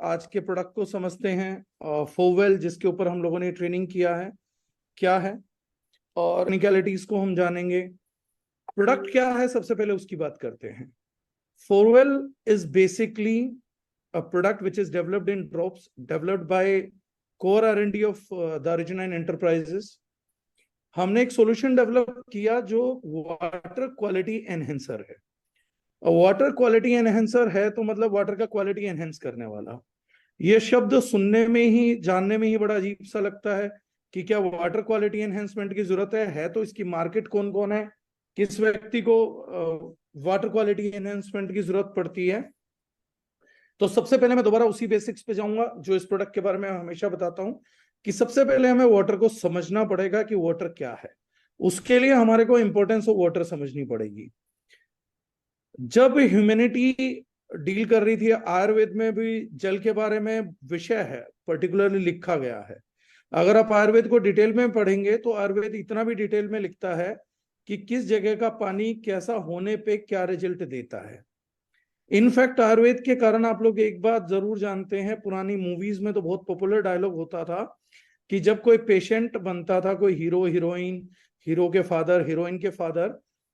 आज के प्रोडक्ट को समझते हैं। फोवेल जिसके ऊपर हम लोगों ने ट्रेनिंग किया है क्या है और टेक्निकलिटीज को हम जानेंगे। प्रोडक्ट क्या है सबसे पहले उसकी बात करते हैं। फोवेल is basically a product which is developed in drops, developed by core R&D of the Origin Enterprises। हमने एक सॉल्यूशन डेवलप किया जो वाटर क्वालिटी एनहेंसर है। वाटर क्वालिटी एनहेंसर है तो मतलब वाटर का क्वालिटी एनहेंस करने वाला। ये शब्द सुनने में ही जानने में ही बड़ा अजीब सा लगता है कि क्या वाटर क्वालिटी एनहेंसमेंट की जरूरत है तो इसकी मार्केट कौन कौन है, किस व्यक्ति को वाटर क्वालिटी एनहेंसमेंट की जरूरत पड़ती है। तो सबसे पहले मैं दोबारा उसी बेसिक्स पे जाऊंगा जो इस प्रोडक्ट के बारे में हमेशा बताता हूं कि सबसे पहले हमें वाटर को समझना पड़ेगा कि वाटर क्या है। उसके लिए हमारे को इंपॉर्टेंस ऑफ वाटर समझनी पड़ेगी। जब ह्यूमैनिटी डील कर रही थी, आयुर्वेद में भी जल के बारे में विषय है, पर्टिकुलरली लिखा गया है। अगर आप आयुर्वेद को डिटेल में पढ़ेंगे तो आयुर्वेद इतना भी डिटेल में लिखता है कि किस जगह का पानी कैसा होने पे क्या रिजल्ट देता है। इनफैक्ट आयुर्वेद के कारण आप लोग एक बात जरूर जानते हैं, पुरानी मूवीज में तो बहुत पॉपुलर डायलॉग होता था कि जब कोई पेशेंट बनता था, कोई हीरो हीरोइन, हीरो के फादर हीरोइन के फादर,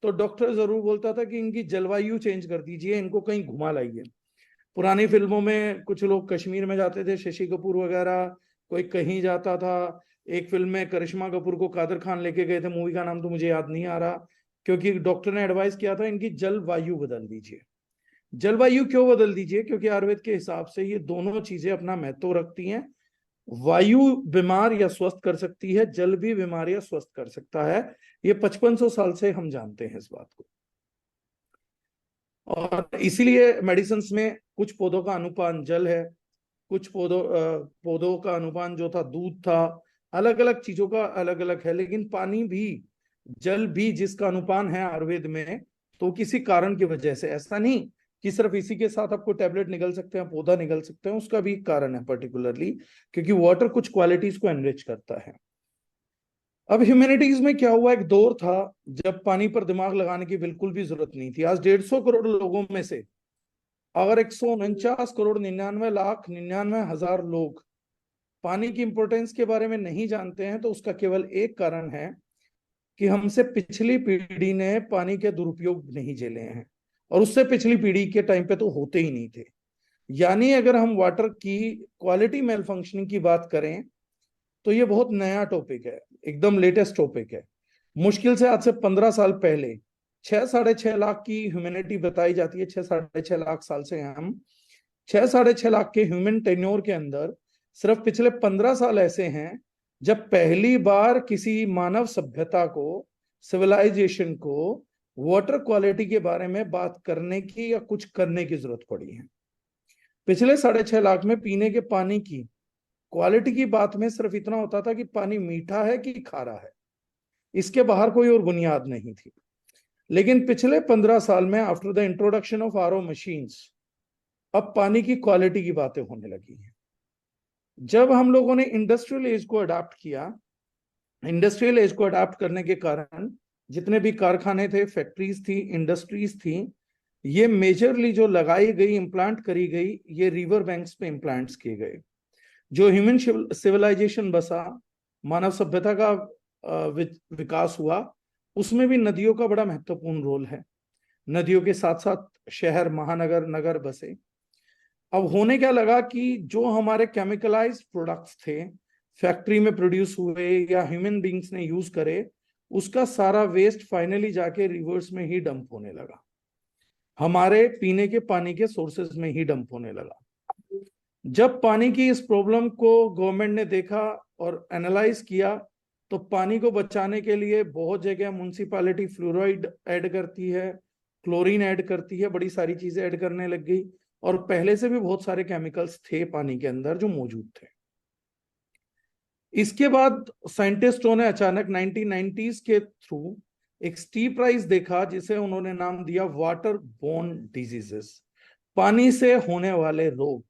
तो डॉक्टर जरूर बोलता था कि इनकी जलवायु चेंज कर दीजिए, इनको कहीं घुमा लाइए। पुरानी फिल्मों में कुछ लोग कश्मीर में जाते थे, शशि कपूर वगैरह, कोई कहीं जाता था। एक फिल्म में करिश्मा कपूर को कादर खान लेके गए थे, मूवी का नाम तो मुझे याद नहीं आ रहा, क्योंकि डॉक्टर ने एडवाइस किया था इनकी जलवायु बदल दीजिए। जलवायु क्यों बदल दीजिए? क्योंकि आयुर्वेद के हिसाब से ये दोनों चीजें अपना महत्व रखती हैं। वायु बीमार या स्वस्थ कर सकती है, जल भी बीमार या स्वस्थ कर सकता है। ये 5500 साल से हम जानते हैं इस बात को। और इसीलिए मेडिसिन में कुछ पौधों का अनुपान जल है, कुछ पौधों का अनुपान जो था दूध था, अलग अलग चीजों का अलग अलग है। लेकिन पानी भी, जल भी जिसका अनुपान है आयुर्वेद में, तो किसी कारण की वजह से, ऐसा नहीं कि सिर्फ इसी के साथ आपको टैबलेट निकल सकते हैं, पौधा निकल सकते हैं, उसका भी कारण है पर्टिकुलरली, क्योंकि वाटर कुछ क्वालिटीज को एनरिच करता है। अब ह्यूमैनिटीज में क्या हुआ, एक दौर था जब पानी पर दिमाग लगाने की बिल्कुल भी जरूरत नहीं थी। आज 150 करोड़ लोगों में से अगर 149 करोड़ 99,99,99,000 लोग पानी की इंपॉर्टेंस के बारे में नहीं जानते हैं, तो उसका केवल एक कारण है कि हमसे पिछली पीढ़ी ने पानी के दुरुपयोग नहीं झेले हैं, और उससे पिछली पीढ़ी के टाइम पे तो होते ही नहीं थे। यानी अगर हम वाटर की क्वालिटी मेल फंक्शनिंग की बात करें तो ये बहुत नया टॉपिक है, एकदम लेटेस्ट टॉपिक है। मुश्किल से आज से 15 साल पहले 6-6.5 लाख की ह्यूमैनिटी बताई जाती है। 6-6.5 लाख साल से हम 6-6.5 लाख के ह्यूमन टेन्योर के अंदर सिर्फ पिछले 15 साल ऐसे हैं जब पहली बार किसी मानव सभ्यता को, सिविलाइजेशन को वाटर क्वालिटी के बारे में बात करने की या कुछ करने की जरूरत पड़ी है। पिछले 6.5 लाख में पीने के पानी की क्वालिटी की बात में सिर्फ इतना होता था कि पानी मीठा है कि खारा है, इसके बाहर कोई और बुनियाद नहीं थी। लेकिन पिछले 15 साल में after the introduction of RO machines, अब पानी की क्वालिटी की बातें होने लगी हैं। जब हम लोगों ने इंडस्ट्रियल एज को अडॉप्ट किया, इंडस्ट्रियल एज को अडॉप्ट करने के कारण जितने भी कारखाने थे, फैक्ट्रीज थी, इंडस्ट्रीज थी, ये मेजरली जो लगाई गई, इम्प्लांट करी गई, ये रिवर बैंक्स पे इम्प्लांट्स किए गए। जो ह्यूमन सिविलाइजेशन बसा, मानव सभ्यता का विकास हुआ, उसमें भी नदियों का बड़ा महत्वपूर्ण रोल है। नदियों के साथ साथ शहर, महानगर, नगर बसे। अब होने क्या लगा कि जो हमारे केमिकलाइज्ड प्रोडक्ट्स थे, फैक्ट्री में प्रोड्यूस हुए या ह्यूमन बींग्स ने यूज करे, उसका सारा वेस्ट फाइनली जाके रिवर्स में ही डंप होने लगा, हमारे पीने के पानी के सोर्सेज में ही डंप होने लगा। जब पानी की इस प्रॉब्लम को गवर्नमेंट ने देखा और एनालाइज किया, तो पानी को बचाने के लिए बहुत जगह म्युनिसिपैलिटी फ्लोराइड ऐड करती है, क्लोरीन ऐड करती है, बड़ी सारी चीजें ऐड करने लग गई। और पहले से भी बहुत सारे केमिकल्स थे पानी के अंदर जो मौजूद थे। इसके बाद साइंटिस्टों ने अचानक 1990s के थ्रू एक स्टीप राइज देखा, जिसे उन्होंने नाम दिया वाटर बोर्न डिजीजेस, पानी से होने वाले रोग,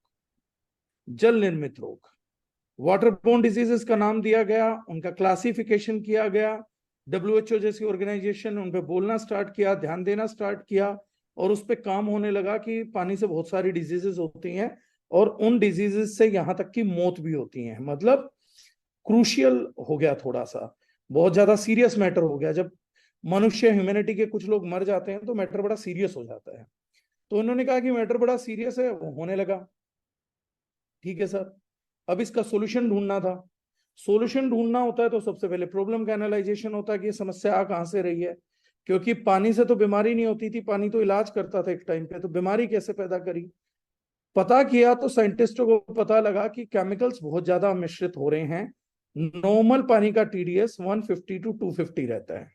जल निर्मित रोग। वाटर बोर्न डिजीजेस का नाम दिया गया, उनका क्लासिफिकेशन किया गया, WHO जैसी ऑर्गेनाइजेशन उन पे बोलना स्टार्ट किया, ध्यान देना स्टार्ट किया, और उस पर काम होने लगा कि पानी से बहुत सारी डिजीजेस होती हैं और उन डिजीजेस से यहाँ तक कि मौत भी होती है। मतलब क्रूशियल हो गया, थोड़ा सा बहुत ज्यादा सीरियस मैटर हो गया। जब मनुष्य ह्यूमैनिटी के कुछ लोग मर जाते हैं तो मैटर बड़ा सीरियस हो जाता है। तो उन्होंने कहा कि मैटर बड़ा सीरियस है, वो होने लगा। ठीक है सर, अब इसका सोल्यूशन ढूंढना था। सोल्यूशन ढूंढना होता है तो सबसे पहले प्रॉब्लम का एनालाइजेशन होता है कि ये समस्या आ कहां से रही है। क्योंकि पानी से तो बीमारी नहीं होती थी, पानी तो इलाज करता था एक टाइम पे, तो बीमारी कैसे पैदा करी। पता किया तो साइंटिस्टों को पता लगा कि केमिकल्स बहुत ज्यादा मिश्रित हो रहे हैं। नॉर्मल पानी का टीडीएस 150 टू 250 रहता है,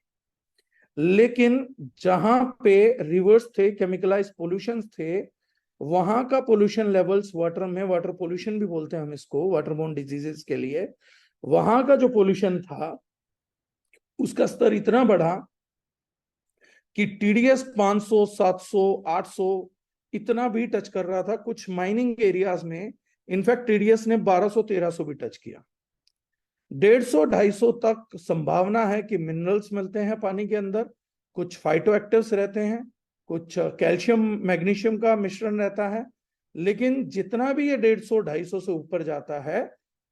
लेकिन जहां पे रिवर्स थे, केमिकलाइज पोल्यूशन थे, वहां का पोल्यूशन लेवल्स वाटर में, वाटर पोल्यूशन भी बोलते हैं हम इसको वाटरबोर्न डिजीजेस के लिए, वहां का जो पोल्यूशन था उसका स्तर इतना बढ़ा कि टीडीएस 500, 700, 800 इतना भी टच कर रहा था। कुछ माइनिंग एरियाज में इनफैक्ट टीडीएस ने 1200, 1300 भी टच किया। 150, 250 तक संभावना है कि मिनरल्स मिलते हैं पानी के अंदर, कुछ फाइटोएक्टिव्स रहते हैं, कुछ कैल्शियम मैग्नीशियम का मिश्रण रहता है। लेकिन जितना भी ये 150, 250 से ऊपर जाता है,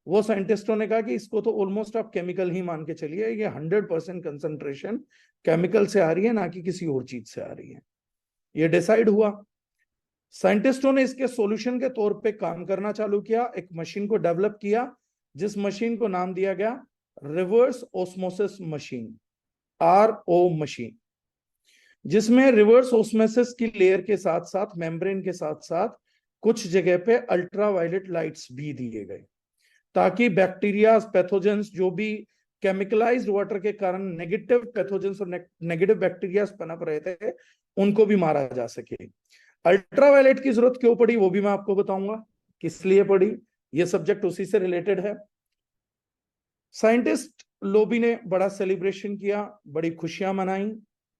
वो साइंटिस्टों ने कहा कि इसको तो ऑलमोस्ट आप केमिकल ही मान के चलिए, ये 100% कंसंट्रेशन केमिकल से आ रही है, ना कि किसी और चीज से आ रही है। ये डिसाइड हुआ। साइंटिस्टों ने इसके सॉल्यूशन के तौर पे काम करना चालू किया, एक मशीन को डेवलप किया, जिस मशीन को नाम दिया गया reverse osmosis machine, RO machine, जिसमें रिवर्स ऑस्मोसिस की लेयर के साथ साथ, मेम्ब्रेन के साथ साथ कुछ जगह पे अल्ट्रावायलेट लाइट्स भी दिए गए, ताकि बैक्टीरिया, पैथोजेंस, जो भी केमिकलाइज्ड वाटर के कारण नेगेटिव पैथोजेंस और नेगेटिव बैक्टीरिया पनप रहे थे, उनको भी मारा जा सके। अल्ट्रावायलेट की जरूरत क्यों पड़ी वो भी मैं आपको बताऊंगा, किस लिए पड़ी। ये सब्जेक्ट उसी से रिलेटेड है। साइंटिस्ट लोबी ने बड़ा सेलिब्रेशन किया, बड़ी खुशियां मनाई,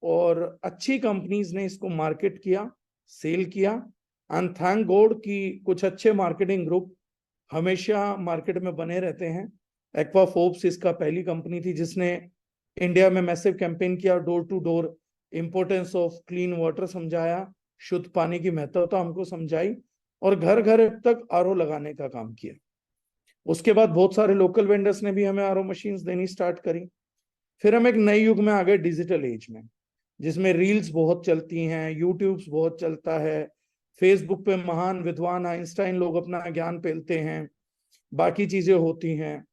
और अच्छी कंपनीज ने इसको मार्केट किया, सेल किया। एंड थैंक गॉड कि कुछ अच्छे मार्केटिंग ग्रुप हमेशा मार्केट में बने रहते हैं। एक्वा फोर्ब्स इसका पहली कंपनी थी जिसने इंडिया में मैसिव कैंपेन किया, door to door importance of clean water समझाया, शुद्ध पानी की महत्वता हमको समझाई, और घर घर तक आरओ लगाने का काम किया। उसके बाद बहुत सारे लोकल वेंडर्स ने भी हमें आरओ मशीन्स देनी स्टार्ट करी। फिर हम एक नए युग में आ गए, डिजिटल एज में, जिसमें रील्स बहुत चलती हैं, यूट्यूब्स बहुत चलता है, फेसबुक पे महान विद्वान आइंस्टाइन लोग अपना ज्ञान फैलते हैं, बाकी चीजें होती हैं।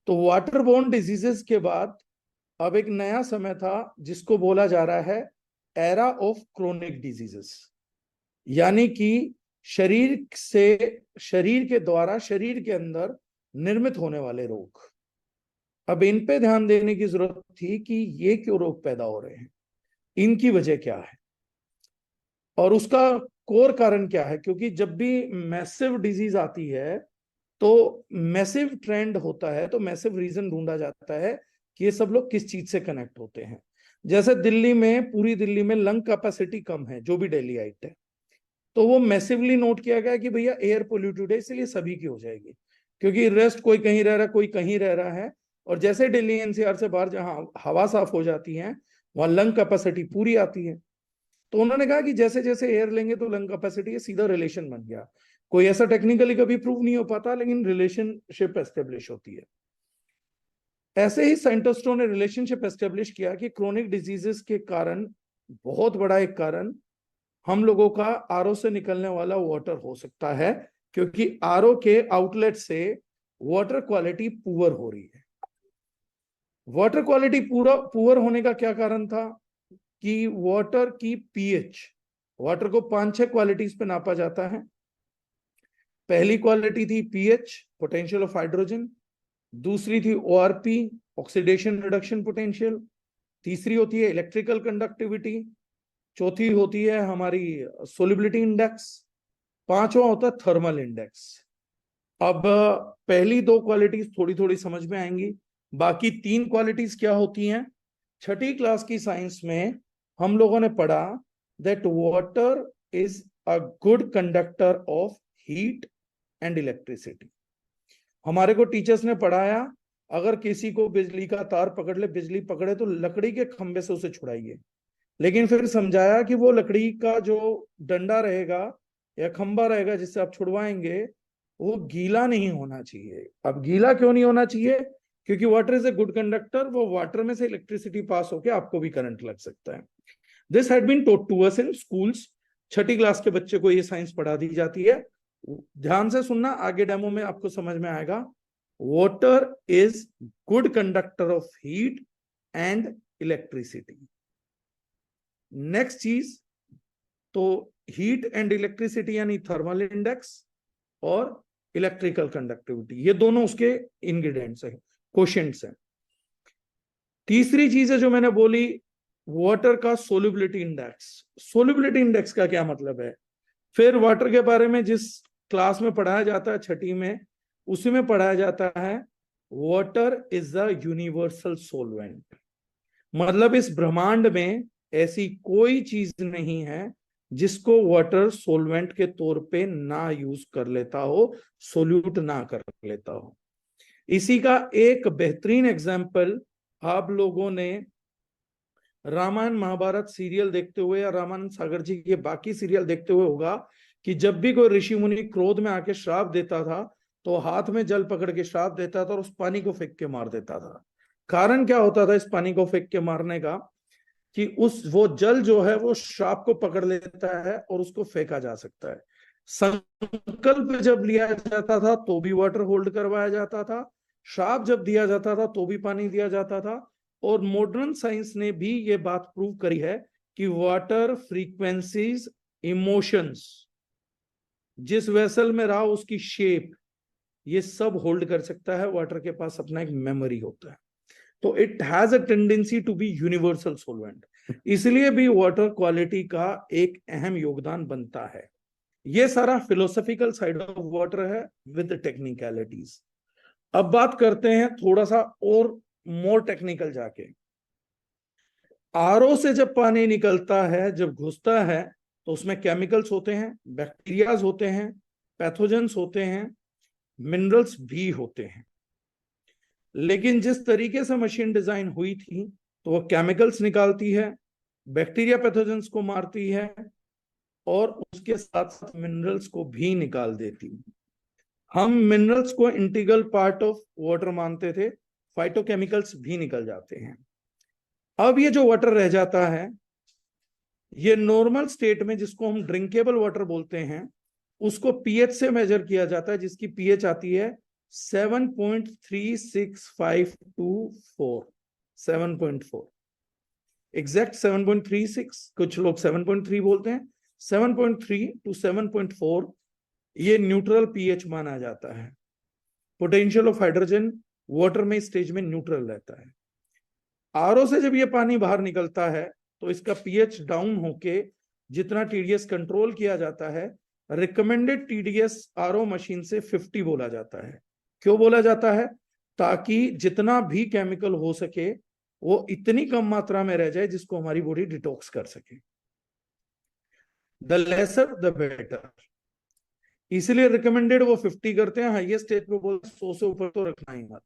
तो वाटरबोर्न डिजीजेस के बाद अब एक नया समय था जिसको बोला जा रहा है एरा ऑफ क्रोनिक डिजीजेस, यानी कि शरीर से, शरीर के द्वारा शरीर के अंदर निर्मित होने वाले रोग। अब इन पे ध्यान देने की जरूरत थी कि ये क्यों रोग पैदा हो रहे हैं, इनकी वजह क्या है, और उसका कोर कारण क्या है। क्योंकि जब भी मैसिव डिजीज आती है तो मैसिव ट्रेंड होता है, तो मैसिव रीजन ढूंढा जाता है कि ये सब लोग किस चीज से कनेक्ट होते हैं। जैसे दिल्ली में, पूरी दिल्ली में लंग कैपेसिटी कम है, जो भी डेलीइट है, तो वो मैसिवली नोट किया गया कि भैया एयर पोल्यूटेड है, इसलिए सभी की हो जाएगी। क्योंकि रेस्ट कोई कहीं रह रहा है, कोई कहीं रह रहा है, और जैसे दिल्ली एनसीआर से बाहर जहां हवा साफ हो जाती है, वहां लंग कैपेसिटी पूरी आती है। तो उन्होंने कहा कि जैसे जैसे एयर लेंगे तो लंग कैपेसिटी, ये सीधा रिलेशन बन गया। कोई ऐसा टेक्निकली कभी प्रूव नहीं हो पाता, लेकिन रिलेशनशिप एस्टेब्लिश होती है। ऐसे ही साइंटिस्टों ने रिलेशनशिप एस्टेब्लिश किया कि क्रोनिक डिजीजेस के कारण, बहुत बड़ा एक कारण हम लोगों का आरओ से निकलने वाला वाटर हो सकता है, क्योंकि आरओ के आउटलेट से वाटर क्वालिटी पुअर हो रही है। वाटर क्वालिटी पूरा पुअर होने का क्या कारण था कि वाटर की पीएच, वाटर को 5-6 क्वालिटीज पे नापा जाता है। पहली क्वालिटी थी पीएच, पोटेंशियल ऑफ हाइड्रोजन। दूसरी थी ओआरपी, ऑक्सीडेशन रिडक्शन पोटेंशियल। तीसरी होती है इलेक्ट्रिकल कंडक्टिविटी। चौथी होती है हमारी सोलिबिलिटी इंडेक्स। पांचवा होता है थर्मल इंडेक्स। अब पहली 2 क्वालिटीज थोड़ी थोड़ी समझ में आएंगी, बाकी 3 क्वालिटीज क्या होती हैं। छठी क्लास की साइंस में हम लोगों ने पढ़ा that water is a good conductor of heat and electricity. हमारे को टीचर्स ने पढ़ाया, अगर किसी को बिजली का तार पकड़ ले, बिजली पकड़े, तो लकड़ी के खंभे से उसे छुड़ाइए। लेकिन फिर समझाया कि वो लकड़ी का जो डंडा रहेगा या खंबा रहेगा जिससे आप छुड़वाएंगे, वो गीला नहीं होना चाहिए। अब गीला क्यों नहीं होना चाहिए? क्योंकि water is a good conductor, वो वाटर में से इलेक्ट्रिसिटी पास होकर आपको भी करंट लग सकता है। This had been taught to us in schools. छठी क्लास के बच्चे को ये साइंस पढ़ा दी जाती है। ध्यान से सुनना, आगे डेमो में आपको समझ में आएगा। Water is good conductor of heat and electricity. Next चीज, तो हीट एंड इलेक्ट्रिसिटी यानी थर्मल इंडेक्स और इलेक्ट्रिकल कंडक्टिविटी, ये दोनों उसके इंग्रेडिएंट्स हैं, कोशेंट्स हैं। तीसरी चीज है जो मैंने बोली, वाटर का सोल्युबिलिटी इंडेक्स। सोल्युबिलिटी इंडेक्स का क्या मतलब है? फिर वाटर के बारे में जिस क्लास में पढ़ाया जाता है छठी में, उसी में पढ़ाया जाता है water is a universal solvent. मतलब इस ब्रह्मांड में ऐसी कोई चीज नहीं है जिसको वाटर सोलवेंट के तौर पे ना यूज कर लेता हो, सोल्यूट ना कर लेता हो। इसी का एक बेहतरीन एग्जाम्पल आप लोगों ने रामायण महाभारत सीरियल देखते हुए या रामानंद सागर जी के बाकी सीरियल देखते हुए होगा कि जब भी कोई ऋषि मुनि क्रोध में आके श्राप देता था तो हाथ में जल पकड़ के श्राप देता था और उस पानी को फेंक के मार देता था। कारण क्या होता था इस पानी को फेंक के मारने का? कि वो जल जो है वो श्राप को पकड़ लेता है और उसको फेंका जा सकता है। संकल्प जब लिया जाता था तो भी वाटर होल्ड करवाया जाता था, श्राप जब दिया जाता था तो भी पानी दिया जाता था। और मॉडर्न साइंस ने भी ये बात प्रूव करी है कि वाटर फ्रीक्वेंसीज, इमोशंस, जिस वेसल में रहा उसकी शेप, ये सब होल्ड कर सकता है। वाटर के पास अपना एक मेमोरी होता है, तो it has a tendency to be universal solvent. इसलिए भी वाटर क्वालिटी का एक अहम योगदान बनता है। ये सारा फिलोसॉफिकल साइड ऑफ वाटर है विद टेक्निकलिटीज। अब बात करते हैं थोड़ा सा और मोर टेक्निकल जाके। आरओ से जब पानी निकलता है, जब घुसता है, तो उसमें केमिकल्स होते हैं, बैक्टीरियाज होते हैं, पैथोजेंस होते हैं, मिनरल्स भी होते हैं। लेकिन जिस तरीके से मशीन डिजाइन हुई थी तो वो केमिकल्स निकालती है, बैक्टीरिया पैथोजेंस को मारती है और उसके साथ साथ मिनरल्स को भी निकाल देती है। हम मिनरल्स को इंटीग्रल पार्ट ऑफ वाटर मानते थे, फाइटोकेमिकल्स भी निकल जाते हैं। अब ये जो वाटर रह जाता है, ये नॉर्मल स्टेट में जिसको हम ड्रिंकेबल वाटर बोलते हैं, उसको पीएच से मेजर किया जाता है, जिसकी पीएच आती है 7.36524, 7.4 एग्जैक्ट 7.36, कुछ लोग 7.3 बोलते हैं। 7.3 to 7.4 ये न्यूट्रल पीएच माना जाता है। पोटेंशियल ऑफ हाइड्रोजन वाटर में स्टेज में न्यूट्रल रहता है। आरओ से जब ये पानी बाहर निकलता है तो इसका पीएच डाउन होके जितना टीडीएस कंट्रोल किया जाता है, रिकमेंडेड टीडीएस आरओ मशीन से 50 बोला जाता है। क्यों बोला जाता है? ताकि जितना भी केमिकल हो सके वो इतनी कम मात्रा में रह जाए जिसको हमारी बॉडी डिटॉक्स कर सके। द लेसर द बेटर, इसलिए रिकमेंडेड वो 50 करते हैं। हाईएस्ट स्टेज पे बोलते 100 से ऊपर तो रखना ही मत।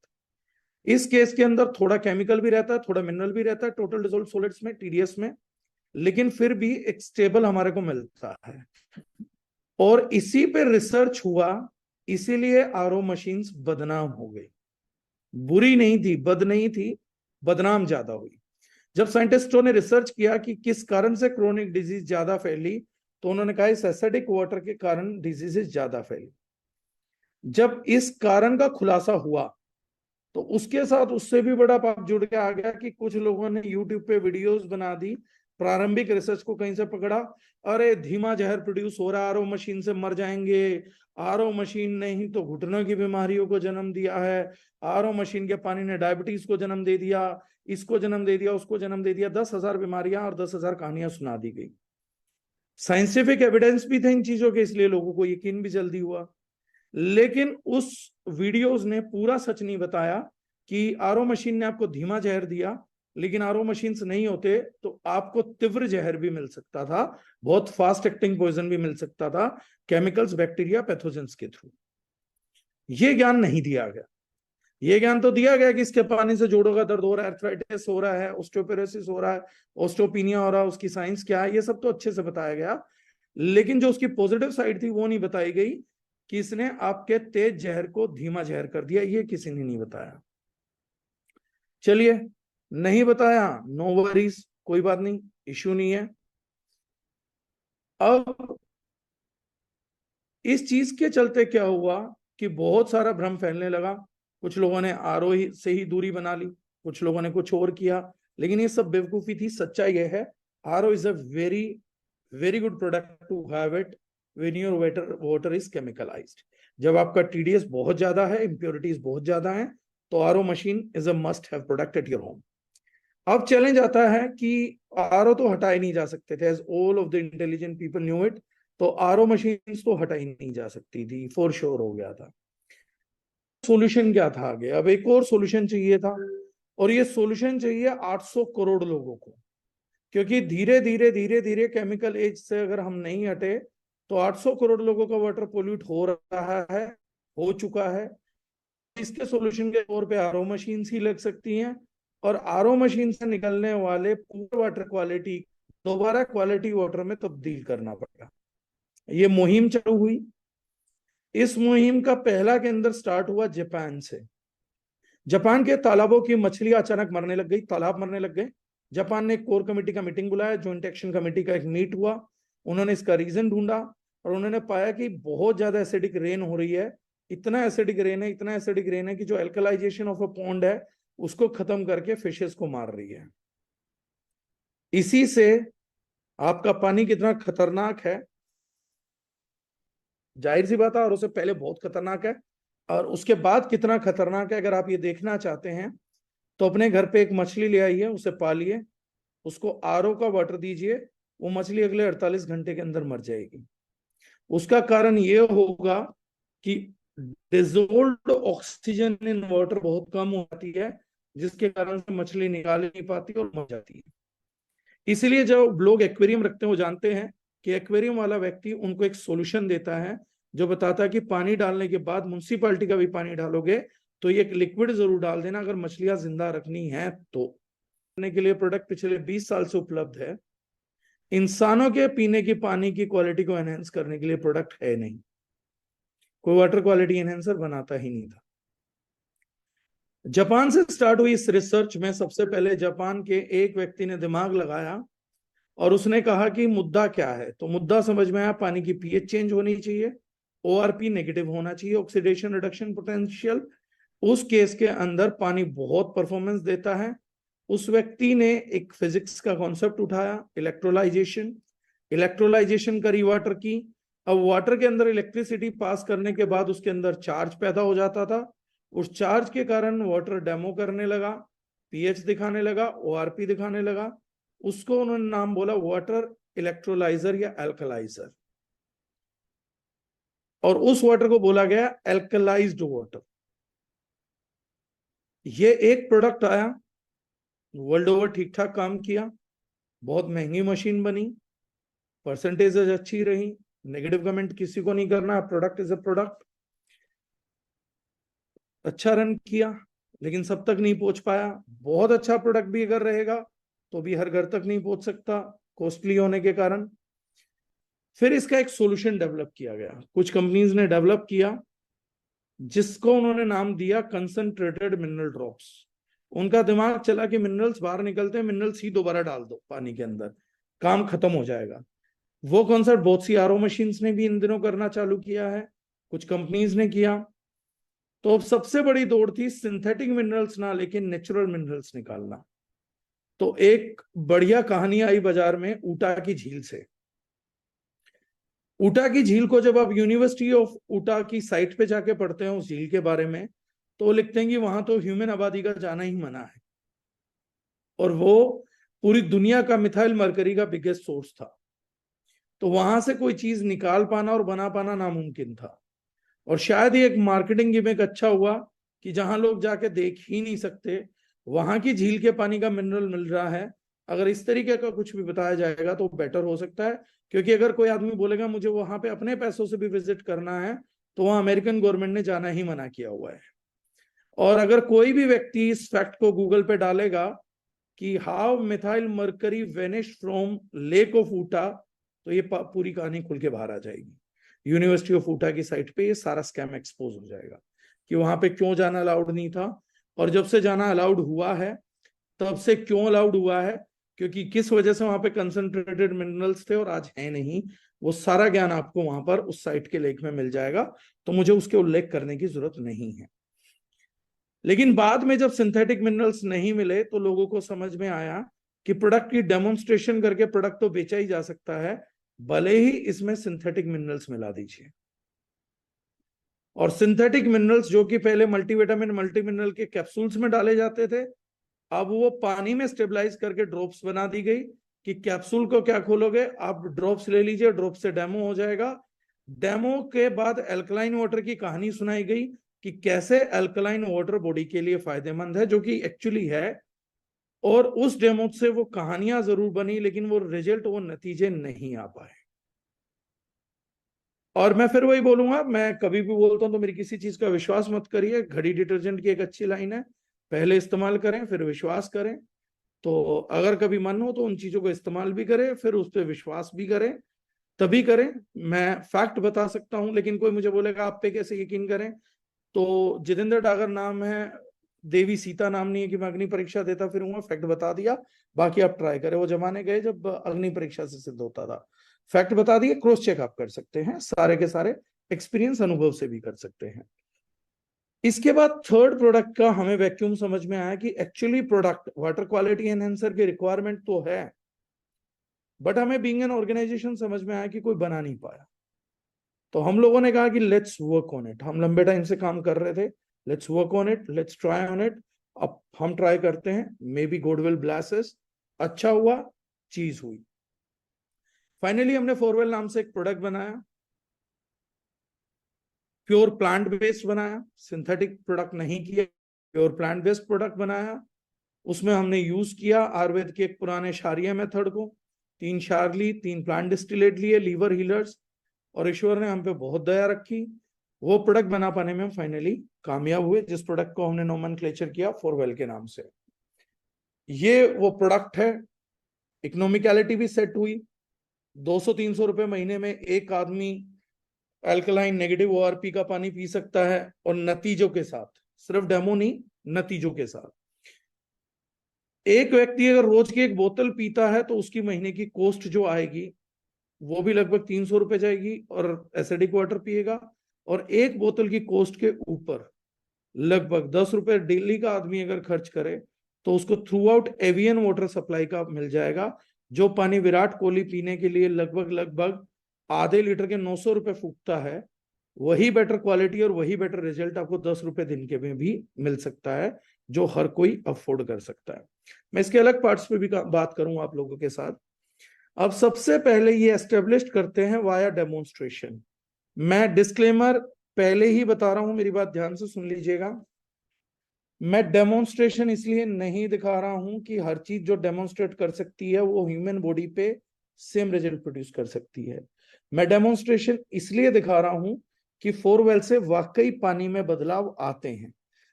इस केस के अंदर थोड़ा केमिकल भी रहता है, थोड़ा मिनरल भी रहता है टोटल डिसॉल्व्ड सॉलिड्स में, टीडीएस में, लेकिन फिर भी एक स्टेबल हमारे को मिलता है। और इसी पे रिसर्च हुआ, इसीलिए आरओ मशीन्स बदनाम हो गई। बुरी नहीं थी, बद नहीं थी, बदनाम ज्यादा हुई। जब साइंटिस्टों ने रिसर्च किया कि किस कारण से क्रोनिक डिजीज ज्यादा फैली, तो उन्होंने कहा इस एसिडिक वाटर के कारण डिजीजेस ज्यादा फैली। जब इस कारण का खुलासा हुआ तो उसके साथ उससे भी बड़ा पाप जुड़ के आ गया कि कुछ लोगों ने यूट्यूब पे वीडियोस बना दी, प्रारंभिक रिसर्च को कहीं से पकड़ा, अरे धीमा जहर प्रोड्यूस हो रहा है, आरओ मशीन से मर जाएंगे, आरओ मशीन ने ही तो घुटनों की बीमारियों को जन्म दिया है, आरओ मशीन के पानी ने डायबिटीज को जन्म दे दिया, इसको जन्म दे दिया, उसको जन्म दे दिया। 10,000 बीमारियां और 10,000 कहानियां सुना दी गई। साइंटिफिक एविडेंस भी थे इन चीजों के, इसलिए लोगों को यकीन भी जल्दी हुआ। लेकिन उस वीडियोस ने पूरा सच नहीं बताया कि आरओ मशीन ने आपको धीमा जहर दिया, लेकिन आरओ मशीन से नहीं होते तो आपको तीव्र जहर भी मिल सकता था, बहुत फास्ट एक्टिंग पॉइजन भी मिल सकता था, केमिकल्स, बैक्टीरिया, पैथोजेंस के थ्रू। ये ज्ञान नहीं दिया गया। ये ज्ञान तो दिया गया कि इसके पानी से जोड़ों का दर्द हो रहा है, आर्थराइटिस हो रहा है, ऑस्टियोपोरोसिस हो रहा है, ऑस्टियोपिनिया हो रहा है, उसकी साइंस क्या है, ये सब तो अच्छे से बताया गया। लेकिन जो उसकी पॉजिटिव साइड थी वो नहीं बताई गई कि इसने आपके तेज जहर को धीमा जहर कर दिया, ये किसी ने नहीं बताया। चलिए, नहीं बताया, नो वरीज, कोई बात नहीं, इश्यू नहीं है। अब इस चीज के चलते क्या हुआ कि बहुत सारा भ्रम फैलने लगा। कुछ लोगों ने आरओ से ही दूरी बना ली, कुछ लोगों ने कुछ और किया, लेकिन ये सब बेवकूफी थी। सच्चाई यह है, RO is a very very good product to have it when your water is chemicalized. जब आपका टीडीएस बहुत ज्यादा है, इंप्योरिटीज बहुत ज्यादा है, तो R O machine is a must have product at your home. अब चैलेंज आता है कि आरओ तो हटाए नहीं जा सकते थे, as all of the intelligent people knew it. तो आरओ मशीन तो हटाई नहीं जा सकती थी, फॉर श्योर हो गया था। सॉल्यूशन क्या था आगे? अब एक और सॉल्यूशन चाहिए था, और ये सॉल्यूशन चाहिए 800 करोड़ लोगों को, क्योंकि धीरे धीरे धीरे धीरे केमिकल एज से अगर हम नहीं हटे तो 800 करोड़ लोगों का वाटर पोल्यूट हो रहा है, हो चुका है। इसके सॉल्यूशन के तौर पे आरओ मशीन ही लग सकती हैं, और आरओ मशीन से निकलने वाले पूरे वाटर क्वालिटी दोबारा क्वालिटी वाटर में तब्दील करना पड़ेगा। ये मुहिम चालू हुई। इस मुहिम का पहला केंद्र स्टार्ट हुआ जापान से। जापान के तालाबों की मछलियां अचानक मरने लग गई, तालाब मरने लग गए। जापान ने कोर कमेटी का मीटिंग बुलाया, ज्वाइंट एक्शन कमेटी का एक मीट हुआ। उन्होंने इसका रीजन ढूंढा, और उन्होंने पाया कि बहुत ज्यादा एसिडिक रेन हो रही है। इतना एसिडिक रेन है, इतना एसिडिक रेन है कि जो एल्कलाइजेशन ऑफ अ पॉन्ड है उसको खत्म करके फिशेस को मार रही है। इसी से आपका पानी कितना खतरनाक है, जाहिर सी बात है, और उससे पहले बहुत खतरनाक है, और उसके बाद कितना खतरनाक है अगर आप ये देखना चाहते हैं तो अपने घर पे एक मछली ले आइए, उसे पालिए, उसको आरओ का वाटर दीजिए, वो मछली अगले 48 घंटे के अंदर मर जाएगी। उसका कारण ये होगा कि डिजोल्व्ड ऑक्सीजन इन वाटर बहुत कम हो जाती है, जिसके कारण से मछली निकाल नहीं पाती और मर जाती है। इसीलिए जब लोग एक्वेरियम रखते हैं वो जानते हैं कि एक्वेरियम वाला व्यक्ति उनको एक सॉल्यूशन देता है जो बताता है कि पानी डालने के बाद म्युनिसिपैलिटी का भी पानी डालोगे तो ये एक लिक्विड जरूर डाल देना अगर मछलियां जिंदा रखनी है तो। पीने के लिए प्रोडक्ट पिछले 20 साल से उपलब्ध है, इंसानों के पीने की पानी की क्वालिटी को एनहेंस करने के लिए प्रोडक्ट है नहीं। कोई वाटर क्वालिटी एनहेंसर बनाता ही नहीं था। जापान से स्टार्ट हुई इस रिसर्च में सबसे पहले जापान के एक व्यक्ति ने दिमाग लगाया और उसने कहा कि मुद्दा क्या है। तो मुद्दा समझ में आया, पानी की पीएच चेंज होनी चाहिए, ओआरपी नेगेटिव होना चाहिए, ऑक्सीडेशन रिडक्शन पोटेंशियल। उस केस के अंदर पानी बहुत परफॉर्मेंस देता है। उस व्यक्ति ने एक फिजिक्स का कॉन्सेप्ट उठाया, इलेक्ट्रोलाइजेशन। इलेक्ट्रोलाइजेशन करी वाटर की। अब वाटर के अंदर इलेक्ट्रिसिटी पास करने के बाद उसके अंदर चार्ज पैदा हो जाता था। उस चार्ज के कारण वाटर डेमो करने लगा, पीएच दिखाने लगा, ओआरपी दिखाने लगा। उसको उन्होंने नाम बोला वाटर इलेक्ट्रोलाइजर या एल्कलाइजर, और उस वाटर को बोला गया एल्कलाइज्ड वाटर। ये एक प्रोडक्ट आया, वर्ल्ड ओवर ठीक ठाक काम किया, बहुत महंगी मशीन बनी, परसेंटेज अच्छी रही, नेगेटिव कमेंट किसी को नहीं करना, प्रोडक्ट इज अ प्रोडक्ट। अच्छा रन किया, लेकिन सब तक नहीं पहुंच पाया। बहुत अच्छा प्रोडक्ट भी अगर रहेगा तो भी हर घर तक नहीं पहुंच सकता, कॉस्टली होने के कारण। फिर इसका एक सॉल्यूशन डेवलप किया गया, कुछ कंपनीज ने डेवलप किया, जिसको उन्होंने नाम दिया कंसंट्रेटेड मिनरल ड्रॉप्स। उनका दिमाग चला कि मिनरल्स बाहर निकलते हैं, मिनरल्स ही दोबारा डाल दो पानी के अंदर, काम खत्म हो जाएगा। वो कॉन्सेप्ट बहुत सी आरओ मशीन्स ने भी इन दिनों करना चालू किया है, कुछ कंपनीज ने किया। तो अब सबसे बड़ी दौड़ थी सिंथेटिक मिनरल्स ना लेकिन नेचुरल मिनरल्स निकालना। तो एक बढ़िया कहानी आई बाजार में ऊटा की झील से। ऊटा की झील को जब आप यूनिवर्सिटी ऑफ ऊटा की साइट पे जाके पढ़ते हैं उस झील के बारे में, तो वो लिखते हैं कि वहां तो ह्यूमन आबादी का जाना ही मना है, और वो पूरी दुनिया का मिथाइल मरकरी का बिगेस्ट सोर्स था। तो वहां से कोई चीज निकाल पाना और बना पाना नामुमकिन था। और शायद ये एक मार्केटिंग गिमिक अच्छा हुआ कि जहां लोग जाके देख ही नहीं सकते, वहां की झील के पानी का मिनरल मिल रहा है। अगर इस तरीके का कुछ भी बताया जाएगा तो बेटर हो सकता है, क्योंकि अगर कोई आदमी बोलेगा मुझे वहां पे अपने पैसों से भी विजिट करना है, तो वहां अमेरिकन गवर्नमेंट ने जाना ही मना किया हुआ है। और अगर कोई भी व्यक्ति इस फैक्ट को गूगल पे डालेगा कि how methyl mercury vanish from lake of Utah, तो ये पूरी कहानी खुल के बाहर आ जाएगी। यूनिवर्सिटी ऑफ ऊटा की साइट पे ये सारा स्कैम एक्सपोज हो जाएगा कि वहां पे क्यों जाना अलाउड नहीं था, और जब से जाना अलाउड हुआ है तब से क्यों अलाउड हुआ है, क्योंकि किस वजह से वहां पे कंसंट्रेटेड मिनरल्स थे और आज है नहीं। वो सारा ज्ञान आपको वहां पर उस साइट के लेख में मिल जाएगा, तो मुझे उसके उल्लेख करने की जरूरत नहीं है। लेकिन बाद में जब सिंथेटिक मिनरल्स नहीं मिले तो लोगों को समझ में आया कि प्रोडक्ट की डेमोन्स्ट्रेशन करके प्रोडक्ट तो बेचा ही जा सकता है, भले ही इसमें सिंथेटिक मिनरल्स मिला दीजिए। और सिंथेटिक मिनरल्स जो कि पहले मल्टीविटामिन मल्टी मिनरल के कैप्सूल्स में डाले जाते थे, अब वो पानी में स्टेबलाइज करके ड्रॉप्स बना दी गई कि कैप्सूल को क्या खोलोगे, आप ड्रॉप्स ले लीजिए, ड्रॉप से डेमो हो जाएगा। डेमो के बाद अल्कलाइन वाटर की कहानी सुनाई गई कि कैसे अल्कलाइन वाटर बॉडी के लिए फायदेमंद है, जो कि एक्चुअली है। और उस डेमो से वो कहानियां जरूर बनी, लेकिन वो रिजल्ट, वो नतीजे नहीं आ पाए। और मैं फिर वही बोलूंगा, मैं कभी भी बोलता हूं तो मेरी किसी चीज का विश्वास मत करिए। घड़ी डिटर्जेंट की एक अच्छी लाइन है, पहले इस्तेमाल करें फिर विश्वास करें। तो अगर कभी मन हो तो उन चीजों को इस्तेमाल भी करें, फिर उस पर विश्वास भी करें, तभी करें। मैं फैक्ट बता सकता हूं, लेकिन कोई मुझे बोलेगा आप पे कैसे यकीन करें, तो जितेंद्र डागर नाम है, देवी सीता नाम नहीं है कि मैं अग्नि परीक्षा देता फिरूंगा। फैक्ट बता दिया, बाकी आप ट्राई करें। वो जमाने गए जब अग्नि परीक्षा से सिद्ध होता था। फैक्ट बता दिए, क्रॉस चेक आप कर सकते हैं, सारे के सारे एक्सपीरियंस अनुभव से भी कर सकते हैं। इसके बाद थर्ड प्रोडक्ट का हमें वैक्यूम समझ में आया कि actually product water quality enhancer की रिक्वायरमेंट तो है, बट हमें बीइंग एन ऑर्गेनाइजेशन समझ में आया कि कोई बना नहीं पाया। तो हम लोगों ने कहा कि लेट्स वर्क ऑन इट। हम लंबे टाइम से काम कर रहे थे, let's work on it, let's try on it. अब हम ट्राई करते हैं, may be God will bless us. अच्छा हुआ, चीज हुई। फाइनली हमने फोरवेल नाम से एक प्रोडक्ट बनाया, प्योर प्लांट बेस्ड बनाया, सिंथेटिक प्रोडक्ट नहीं किया, प्योर प्लांट बेस्ड प्रोडक्ट बनाया। उसमें हमने यूज किया आयुर्वेद के एक पुराने क्षारीय मेथड को। 3 क्षार ली, 3 प्लांट डिस्टिलेट लिए, लीवर हीलर्स, और ईश्वर ने हम पे बहुत दया रखी। वो प्रोडक्ट बना पाने में हम फाइनली कामयाब हुए, जिस प्रोडक्ट को हमने नोमेनक्लेचर किया फोरवेल के नाम से। ये वो प्रोडक्ट है। इकोनॉमिकलिटी भी सेट हुई। 200-300 रुपए महीने में एक आदमी अल्कलाइन नेगेटिव ओआरपी का पानी पी सकता है, और नतीजों के साथ, सिर्फ डेमो नहीं, नतीजों के साथ। एक व्यक्ति अगर रोज की एक बोतल पीता है तो उसकी महीने की कॉस्ट जो आएगी वो भी लगभग 300 रुपए जाएगी, और एसिडिक वाटर पिएगा। और एक बोतल की कॉस्ट के ऊपर लगभग 10 रुपए डेली का आदमी अगर खर्च करे तो उसको through out avian water supply का मिल जाएगा। जो पानी विराट कोहली पीने के लिए लगभग आधे लीटर के 900 रुपए फूकता है, वही बेटर क्वालिटी और वही बेटर रिजल्ट आपको 10 रुपए दिन के में भी मिल सकता है, जो हर कोई अफोर्ड कर सकता है। मैं इसके अलग पार्ट्स पे भी बात करूंगा आप लोगों के साथ। अब सबसे पहले ये एस्टेब्लिश करते हैं वाया डेमोन्स्ट्रेशन। मैं डिस्क्लेमर पहले ही बता रहा हूं, मेरी बात ध्यान से सुन लीजिएगा। मैं डेमोन्स्ट्रेशन इसलिए नहीं दिखा रहा हूं कि हर चीज जो डेमोन्स्ट्रेट कर सकती है वो ह्यूमन बॉडी पे सेम रिजल्ट प्रोड्यूस कर सकती है। मैं डेमोन्स्ट्रेशन इसलिए दिखा रहा हूं कि फोरवेल से वाकई पानी में बदलाव आते हैं,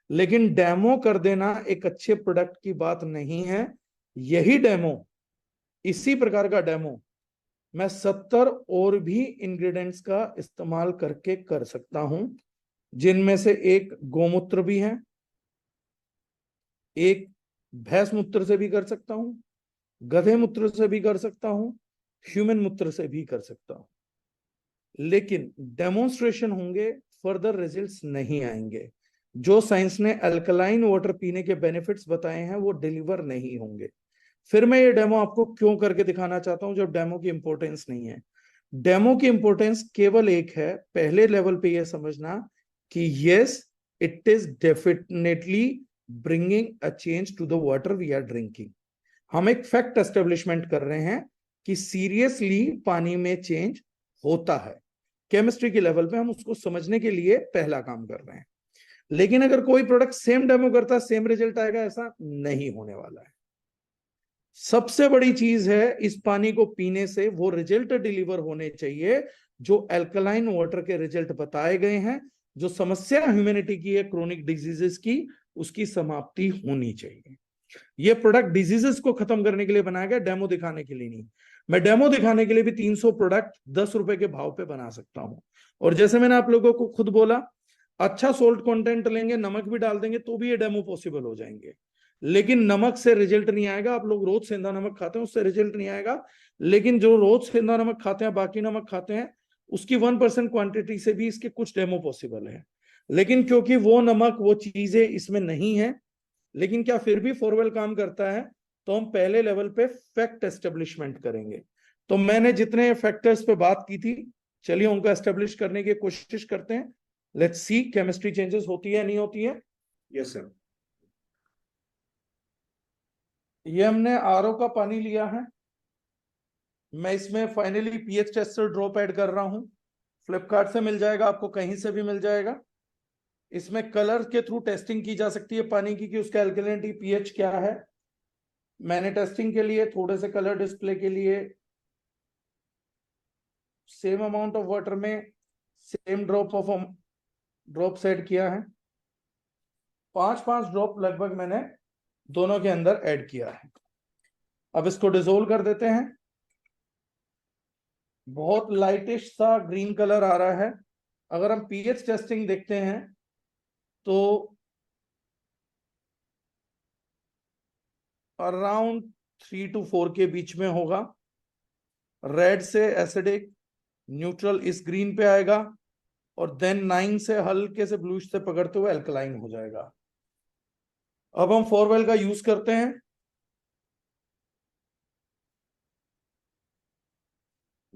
लेकिन डेमो कर देना एक अच्छे प्रोडक्ट की बात नहीं है। यही डेमो, इसी प्रकार का डेमो मैं 70 और भी इंग्रेडिएंट्स का इस्तेमाल करके कर सकता हूं, जिनमें से एक गोमूत्र भी है, एक भैंस मूत्र से भी कर सकता हूं, गधे मूत्र से भी कर सकता हूं, ह्यूमन मूत्र से भी कर सकता हूं। लेकिन डेमोन्स्ट्रेशन होंगे, फर्दर रिजल्ट्स नहीं आएंगे। जो साइंस ने अल्कलाइन वाटर पीने के बेनिफिट्स बताए हैं वो डिलीवर नहीं होंगे। फिर मैं ये डेमो आपको क्यों करके दिखाना चाहता हूं, जब डेमो की इंपॉर्टेंस नहीं है। डेमो की इंपॉर्टेंस केवल एक है, पहले लेवल पे ये समझना कि yes, it is definitely bringing a change to the water we are drinking. हम एक फैक्ट एस्टेब्लिशमेंट कर रहे हैं कि सीरियसली पानी में चेंज होता है। केमिस्ट्री के लेवल पे हम उसको समझने के लिए पहला काम कर रहे हैं। लेकिन अगर कोई प्रोडक्ट सेम डेमो करता है सेम रिजल्ट आएगा, ऐसा नहीं होने वाला है। सबसे बड़ी चीज है, इस पानी को पीने से वो रिजल्ट डिलीवर होने चाहिए जो अल्कलाइन वाटर के रिजल्ट बताए गए हैं। जो समस्या ह्यूमैनिटी की है क्रोनिक डिजीजेस की, उसकी समाप्ति होनी चाहिए। ये प्रोडक्ट डिजीजेस को खत्म करने के लिए बनाया गया, डेमो दिखाने के लिए नहीं। मैं डेमो दिखाने के लिए भी 300 प्रोडक्ट 10 रुपए के भाव पे बना सकता हूं। और जैसे मैंने आप लोगों को खुद बोला, अच्छा सोल्ट कंटेंट लेंगे, नमक भी डाल देंगे तो भी ये डेमो पॉसिबल हो जाएंगे। लेकिन नमक से रिजल्ट नहीं आएगा। आप लोग रोज सेंधा नमक खाते हैं, उससे रिजल्ट नहीं आएगा। लेकिन जो रोज सेंधा नमक खाते हैं, बाकी नमक खाते हैं, उसकी 1% क्वांटिटी से भी इसके कुछ डेमो पॉसिबल है। लेकिन क्योंकि वो नमक, वो चीजें इसमें नहीं है, लेकिन क्या फिर भी फॉरवेल काम करता है, तो हम पहले लेवल पे फैक्ट एस्टेब्लिशमेंट करेंगे। तो मैंने जितने फैक्टर्स पे बात की थी, चलिए उनको एस्टेब्लिश करने की कोशिश करते हैं। लेट्स सी केमिस्ट्री चेंजेस होती है नहीं होती है। Yes sir. ये हमने आरओ का पानी लिया है। मैं इसमें finally pH tester drop add कर रहा हूं। फ्लिपकार्ट से मिल जाएगा, आपको कहीं से भी मिल जाएगा। इसमें कलर के थ्रू टेस्टिंग की जा सकती है पानी की, कि उसका एल्कलिनिटी पीएच क्या है। मैंने टेस्टिंग के लिए थोड़े से कलर डिस्प्ले के लिए सेम अमाउंट ऑफ वाटर में सेम ड्रॉप ऐड किया है। 5-5 ड्रॉप लगभग मैंने दोनों के अंदर ऐड किया है। अब इसको डिसोल्व कर देते हैं। बहुत लाइटिश सा ग्रीन कलर आ रहा है। अगर हम पीएच टेस्टिंग देखते हैं तो अराउंड 3 to 4 के बीच में होगा। रेड से एसिडिक, न्यूट्रल इस ग्रीन पे आएगा, और देन 9 से हल्के से ब्लूइश से पकड़ते हुए अल्कलाइन हो जाएगा। अब हम फॉरवेल का यूज करते हैं।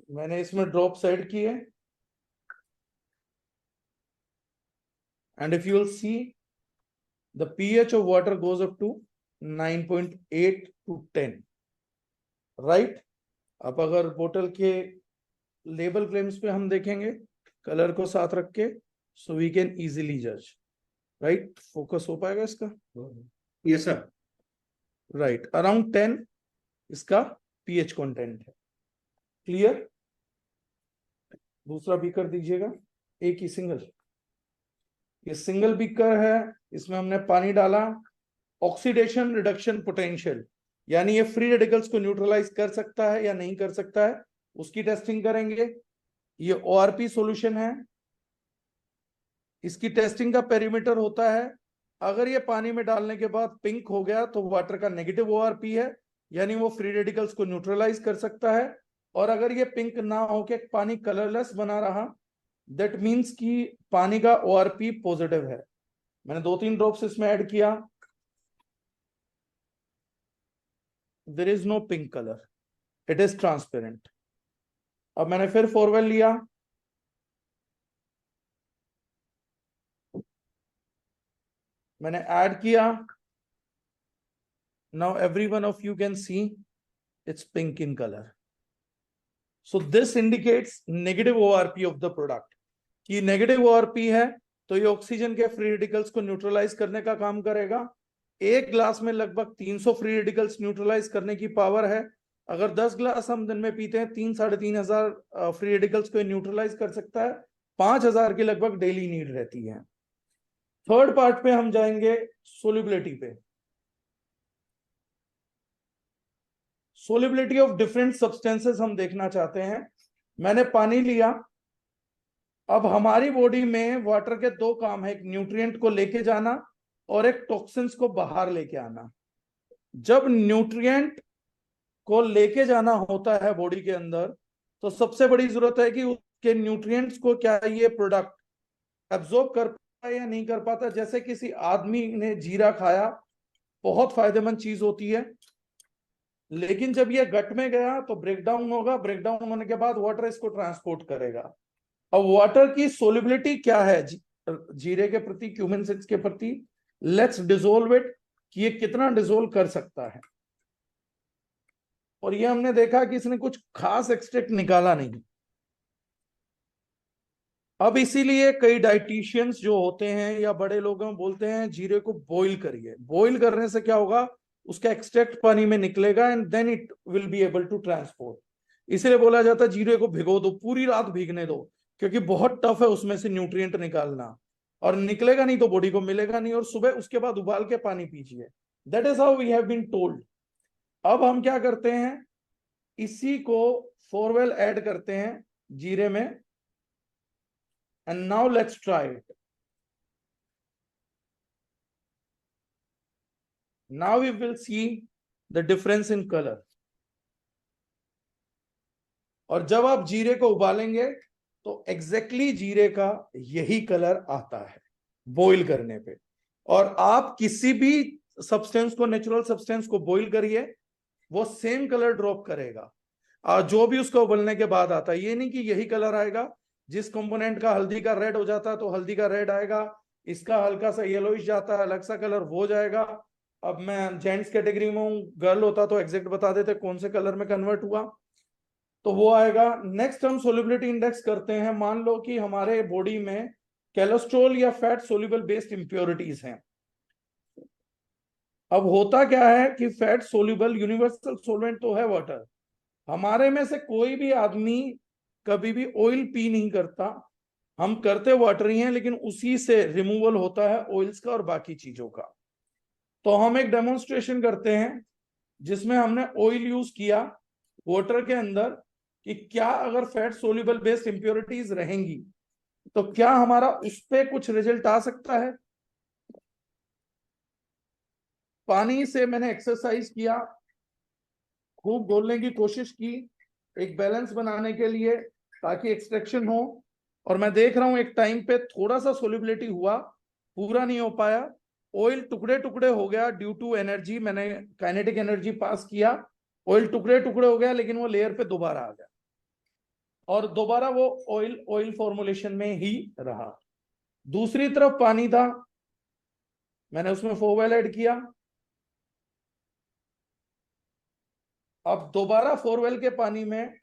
मैंने इसमें ड्रॉप ऐड किए, and if you will see the pH of water goes up to 9.8 to 10, right. अब अगर बोतल के लेबल क्लेम्स पे हम देखेंगे कलर को साथ रख के, सो वी कैन इजीली जज, राइट। फोकस हो पाएगा इसका? Yes sir. राइट, अराउंड 10 इसका पीएच कंटेंट है। क्लियर? दूसरा बीकर दीजिएगा, एक ही सिंगल। ये सिंगल बीकर है, इसमें हमने पानी डाला। ऑक्सीडेशन रिडक्शन पोटेंशियल, यानी ये फ्री रेडिकल्स को न्यूट्रलाइज कर सकता है या नहीं कर सकता है, उसकी टेस्टिंग करेंगे। ये ओआरपी सॉल्यूशन है, इसकी टेस्टिंग का पेरीमीटर होता है, अगर ये पानी में डालने के बाद पिंक हो गया तो वाटर का नेगेटिव ओआरपी है, यानी वो फ्री रेडिकल्स को न्यूट्रलाइज कर सकता है। और अगर ये पिंक ना होके पानी कलरलेस बना रहा, दैट मीन्स कि पानी का ओआरपी पॉजिटिव है। मैंने 2-3 ड्रॉप्स इसमें ऐड किया, there is no pink colour, it is transparent. अब मैंने फिर फॉरवेल लिया, मैंने ऐड किया। Now every one of you can see it's pink in colour. So this indicates negative O R P of the product, कि नेगेटिव ओआरपी है तो ये ऑक्सीजन के फ्री रेडिकल्स को न्यूट्रलाइज करने का काम करेगा। एक ग्लास में लगभग 300 फ्री रेडिकल्स न्यूट्रलाइज करने की पावर है। अगर 10 ग्लास हम दिन में पीते हैं, 3-3.5 हजार फ्री रेडिकल्स को न्यूट्रलाइज कर सकता है। 5,000 की लगभग डेली नीड रहती है। थर्ड पार्ट पे हम जाएंगे, सोल्युबिलिटी पे। सोल्युबिलिटी ऑफ डिफरेंट सब्सटेंसेस हम देखना चाहते हैं। मैंने पानी लिया। अब हमारी बॉडी में वाटर के 2 काम है, एक न्यूट्रिएंट को लेके जाना और एक टॉक्सिन्स को बाहर लेके आना। जब न्यूट्रिएंट को लेके जाना होता है बॉडी के अंदर, तो सबसे बड़ी जरूरत है कि उसके न्यूट्रिएंट्स को क्या ये प्रोडक्ट एब्जॉर्ब कर पाता है या नहीं कर पाता। जैसे किसी आदमी ने जीरा खाया, बहुत फायदेमंद चीज होती है, लेकिन जब ये गट में गया तो ब्रेकडाउन होगा। ब्रेकडाउन होने के बाद वाटर इसको ट्रांसपोर्ट करेगा। अब वाटर की सोल्युबिलिटी क्या है जीरे के प्रति, क्यूमिन सीड्स के प्रति? लेट्स डिसोल्व इट, कि ये कितना डिसोल्व कर सकता है। और ये हमने देखा कि इसने कुछ खास एक्सट्रैक्ट निकाला नहीं। अब इसीलिए कई डाइटिशियंस जो होते हैं या बड़े लोग बोलते हैं जीरे को बॉईल करिए। बॉईल करने से क्या होगा, उसका एक्सट्रैक्ट पानी में निकलेगा and then it will be able to transport. इसलिए बोला जाता है जीरे को भिगो दो, पूरी रात भीगने दो, क्योंकि बहुत टफ है उसमें से न्यूट्रिएंट निकालना, और निकलेगा नहीं तो बॉडी को मिलेगा नहीं, और सुबह उसके बाद उबाल के पानी पीजिए। That is how we have been told. अब हम क्या करते हैं, इसी को फोरवेल ऐड करते हैं जीरे में, and now let's try it. Now we will see the difference in colour. और जब आप जीरे को उबालेंगे तो एग्जैक्टली जीरे का यही कलर आता है बॉईल करने पे। और आप किसी भी सब्सटेंस को, नेचुरल सब्सटेंस को बॉईल करिए, वो सेम कलर ड्रॉप करेगा जो भी उसको उबलने के बाद आता है। ये नहीं कि यही कलर आएगा। जिस कंपोनेंट का हल्दी का रेड हो जाता है तो हल्दी का रेड आएगा, इसका हल्का सा येलोइश जाता है, अलग सा कलर हो जाएगा। अब मैं जेंट्स कैटेगरी में हूं, गर्ल होता तो एग्जैक्ट बता देते कौन से कलर में कन्वर्ट हुआ, तो वो आएगा। नेक्स्ट हम सोल्युबिलिटी इंडेक्स करते हैं। मान लो कि हमारे बॉडी में कोलेस्ट्रॉल या फैट सोल्यूबल बेस्ड इंप्योरिटीज हैं। अब होता क्या है कि फैट सोल्यूबल यूनिवर्सल सोलवेंट तो है वाटर, हमारे में से कोई भी आदमी कभी भी ऑयल पी नहीं करता। हम करते वाटर ही हैं, लेकिन उसी से रिमूवल होता है ऑयल्स का और बाकी चीजों का। तो हम एक डेमोन्स्ट्रेशन करते हैं जिसमें हमने ऑयल यूज किया वाटर के अंदर, कि क्या अगर फैट सोल्यूबल बेस्ड इंप्योरिटीज रहेंगी तो क्या हमारा उस पर कुछ रिजल्ट आ सकता है। पानी से मैंने एक्सरसाइज किया, खूब घोलने की कोशिश की एक बैलेंस बनाने के लिए ताकि एक्सट्रैक्शन हो। और मैं देख रहा हूं एक टाइम पे थोड़ा सा सोल्युबिलिटी हुआ, पूरा नहीं हो पाया। ऑयल टुकड़े टुकड़े हो गया ड्यू टू एनर्जी, मैंने काइनेटिक एनर्जी पास किया, ऑयल टुकड़े टुकड़े हो गया, लेकिन वो लेयर पे दोबारा आ गया और दोबारा वो ऑयल ऑयल फॉर्मुलेशन में ही रहा। दूसरी तरफ पानी था, मैंने उसमें फोरवेल ऐड किया। अब दोबारा फोरवेल के पानी में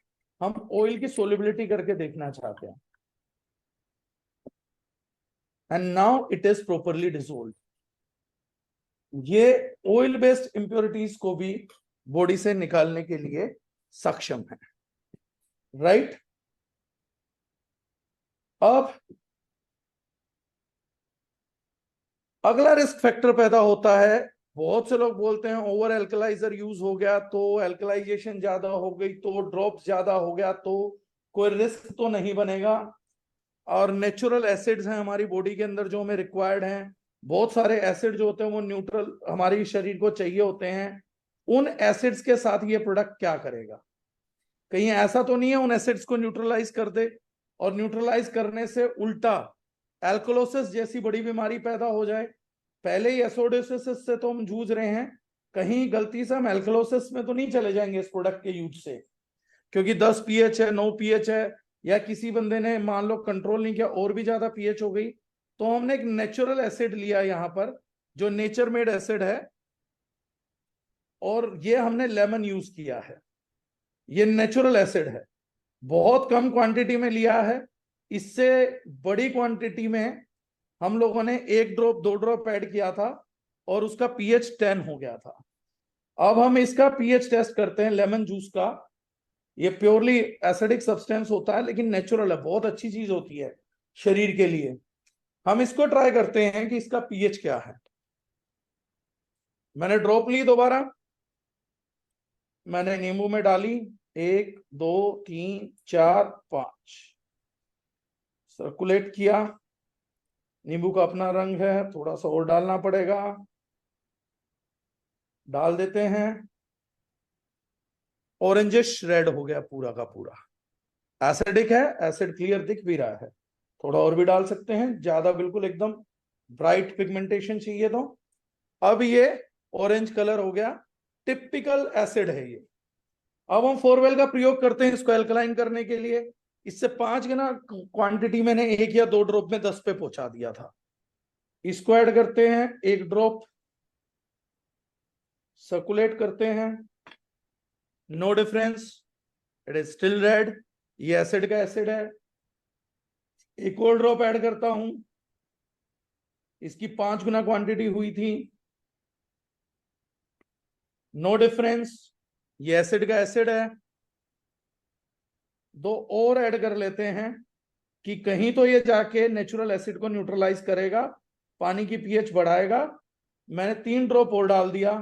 हम ऑयल की सोल्युबिलिटी करके देखना चाहते हैं, and now it is properly dissolve. ये ऑयल बेस्ड इंप्योरिटीज को भी बॉडी से निकालने के लिए सक्षम है, राइट। अब अगला रिस्क फैक्टर पैदा होता है। बहुत से लोग बोलते हैं ओवर एल्कलाइजर यूज हो गया तो, एल्कलाइजेशन ज्यादा हो गई तो, ड्रॉप ज्यादा हो गया तो कोई रिस्क तो नहीं बनेगा। और नेचुरल एसिड्स हैं हमारी बॉडी के अंदर जो हमें रिक्वायर्ड हैं। बहुत सारे एसिड जो होते हैं वो न्यूट्रल हमारी शरीर को चाहिए होते हैं। उन एसिड्स के साथ ये प्रोडक्ट क्या करेगा, कहीं ऐसा तो नहीं है उन एसिड्स को न्यूट्रलाइज कर दे और न्यूट्रलाइज करने से उल्टा एल्कोलोसिस जैसी बड़ी बीमारी पैदा हो जाए। पहले ही एसिडोसिस से तो हम जूझ रहे हैं, कहीं गलती से हम एल्कोलोसिस में तो नहीं चले जाएंगे इस प्रोडक्ट के यूज से, क्योंकि 10 पीएच है, 9 पीएच है, या किसी बंदे ने मान लो कंट्रोल नहीं किया और भी ज्यादा पीएच हो गई। तो हमने एक नेचुरल एसिड लिया यहां पर जो नेचर मेड एसिड है, और ये हमने लेमन यूज किया है। ये नेचुरल एसिड है, बहुत कम क्वांटिटी में लिया है। इससे बड़ी क्वांटिटी में हम लोगों ने 1 ड्रॉप 2 ड्रॉप ऐड किया था और उसका पीएच 10 हो गया था। अब हम इसका पीएच टेस्ट करते हैं लेमन जूस का। ये प्योरली एसिडिक सब्सटेंस होता है लेकिन नेचुरल है, बहुत अच्छी चीज होती है शरीर के लिए। हम इसको ट्राई करते हैं कि इसका पीएच क्या है। मैंने ड्रॉप ली, दोबारा मैंने नींबू में डाली, 1 2 3 4 5 सर्कुलेट किया। नींबू का अपना रंग है, थोड़ा सा और डालना पड़ेगा, डाल देते हैं। ऑरेंजिश रेड हो गया पूरा का पूरा, एसिडिक है, एसिड क्लियर दिख भी रहा है। थोड़ा और भी डाल सकते हैं, ज्यादा बिल्कुल एकदम ब्राइट पिगमेंटेशन चाहिए तो। अब ये ऑरेंज कलर हो गया, टिपिकल एसिड है ये। अब हम फोरवेल का प्रयोग करते हैं इसको एल्कलाइन करने के लिए। इससे 5 गुना क्वांटिटी मैंने 1 या 2 ड्रॉप में 10 पे पहुंचा दिया था। इसको ऐड करते हैं, 1 ड्रॉप सर्कुलेट करते हैं, no difference, it is still red. ये एसिड का एसिड है। एक और ड्रॉप ऐड करता हूं, इसकी 5 गुना क्वांटिटी हुई थी, नो डिफरेंस, ये एसिड का एसिड है। 2 और ऐड कर लेते हैं कि कहीं तो ये जाके नेचुरल एसिड को न्यूट्रलाइज करेगा, पानी की पीएच बढ़ाएगा। मैंने 3 ड्रॉप और डाल दिया।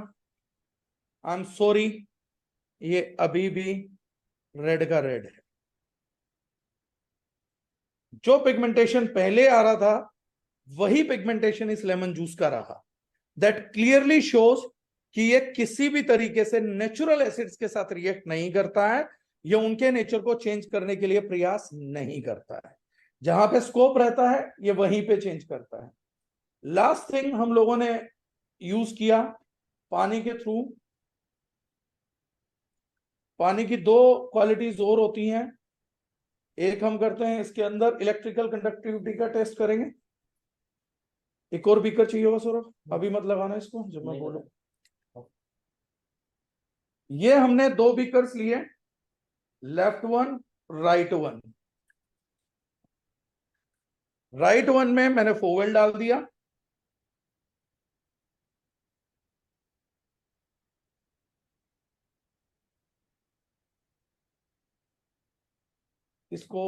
आई एम सॉरी, ये अभी भी रेड का रेड है। जो पिगमेंटेशन पहले आ रहा था वही पिगमेंटेशन इस लेमन जूस का रहा। दैट क्लियरली शोज कि ये किसी भी तरीके से नेचुरल एसिड्स के साथ रिएक्ट नहीं करता है, ये उनके नेचर को चेंज करने के लिए प्रयास नहीं करता है। जहां पे स्कोप रहता है ये वहीं पे चेंज करता है। लास्ट थिंग हम लोगों ने यूज किया पानी के थ्रू। पानी की दो क्वालिटीज और होती हैं। एक हम करते हैं इसके अंदर इलेक्ट्रिकल कंडक्टिविटी का टेस्ट करेंगे। एक और बीकर चाहिए होगा सौरभ, अभी मत लगाना इसको जब मैं बोलूं। ये हमने दो बीकर्स लिए, left one right one. Right one में मैंने फोवेल डाल दिया, इसको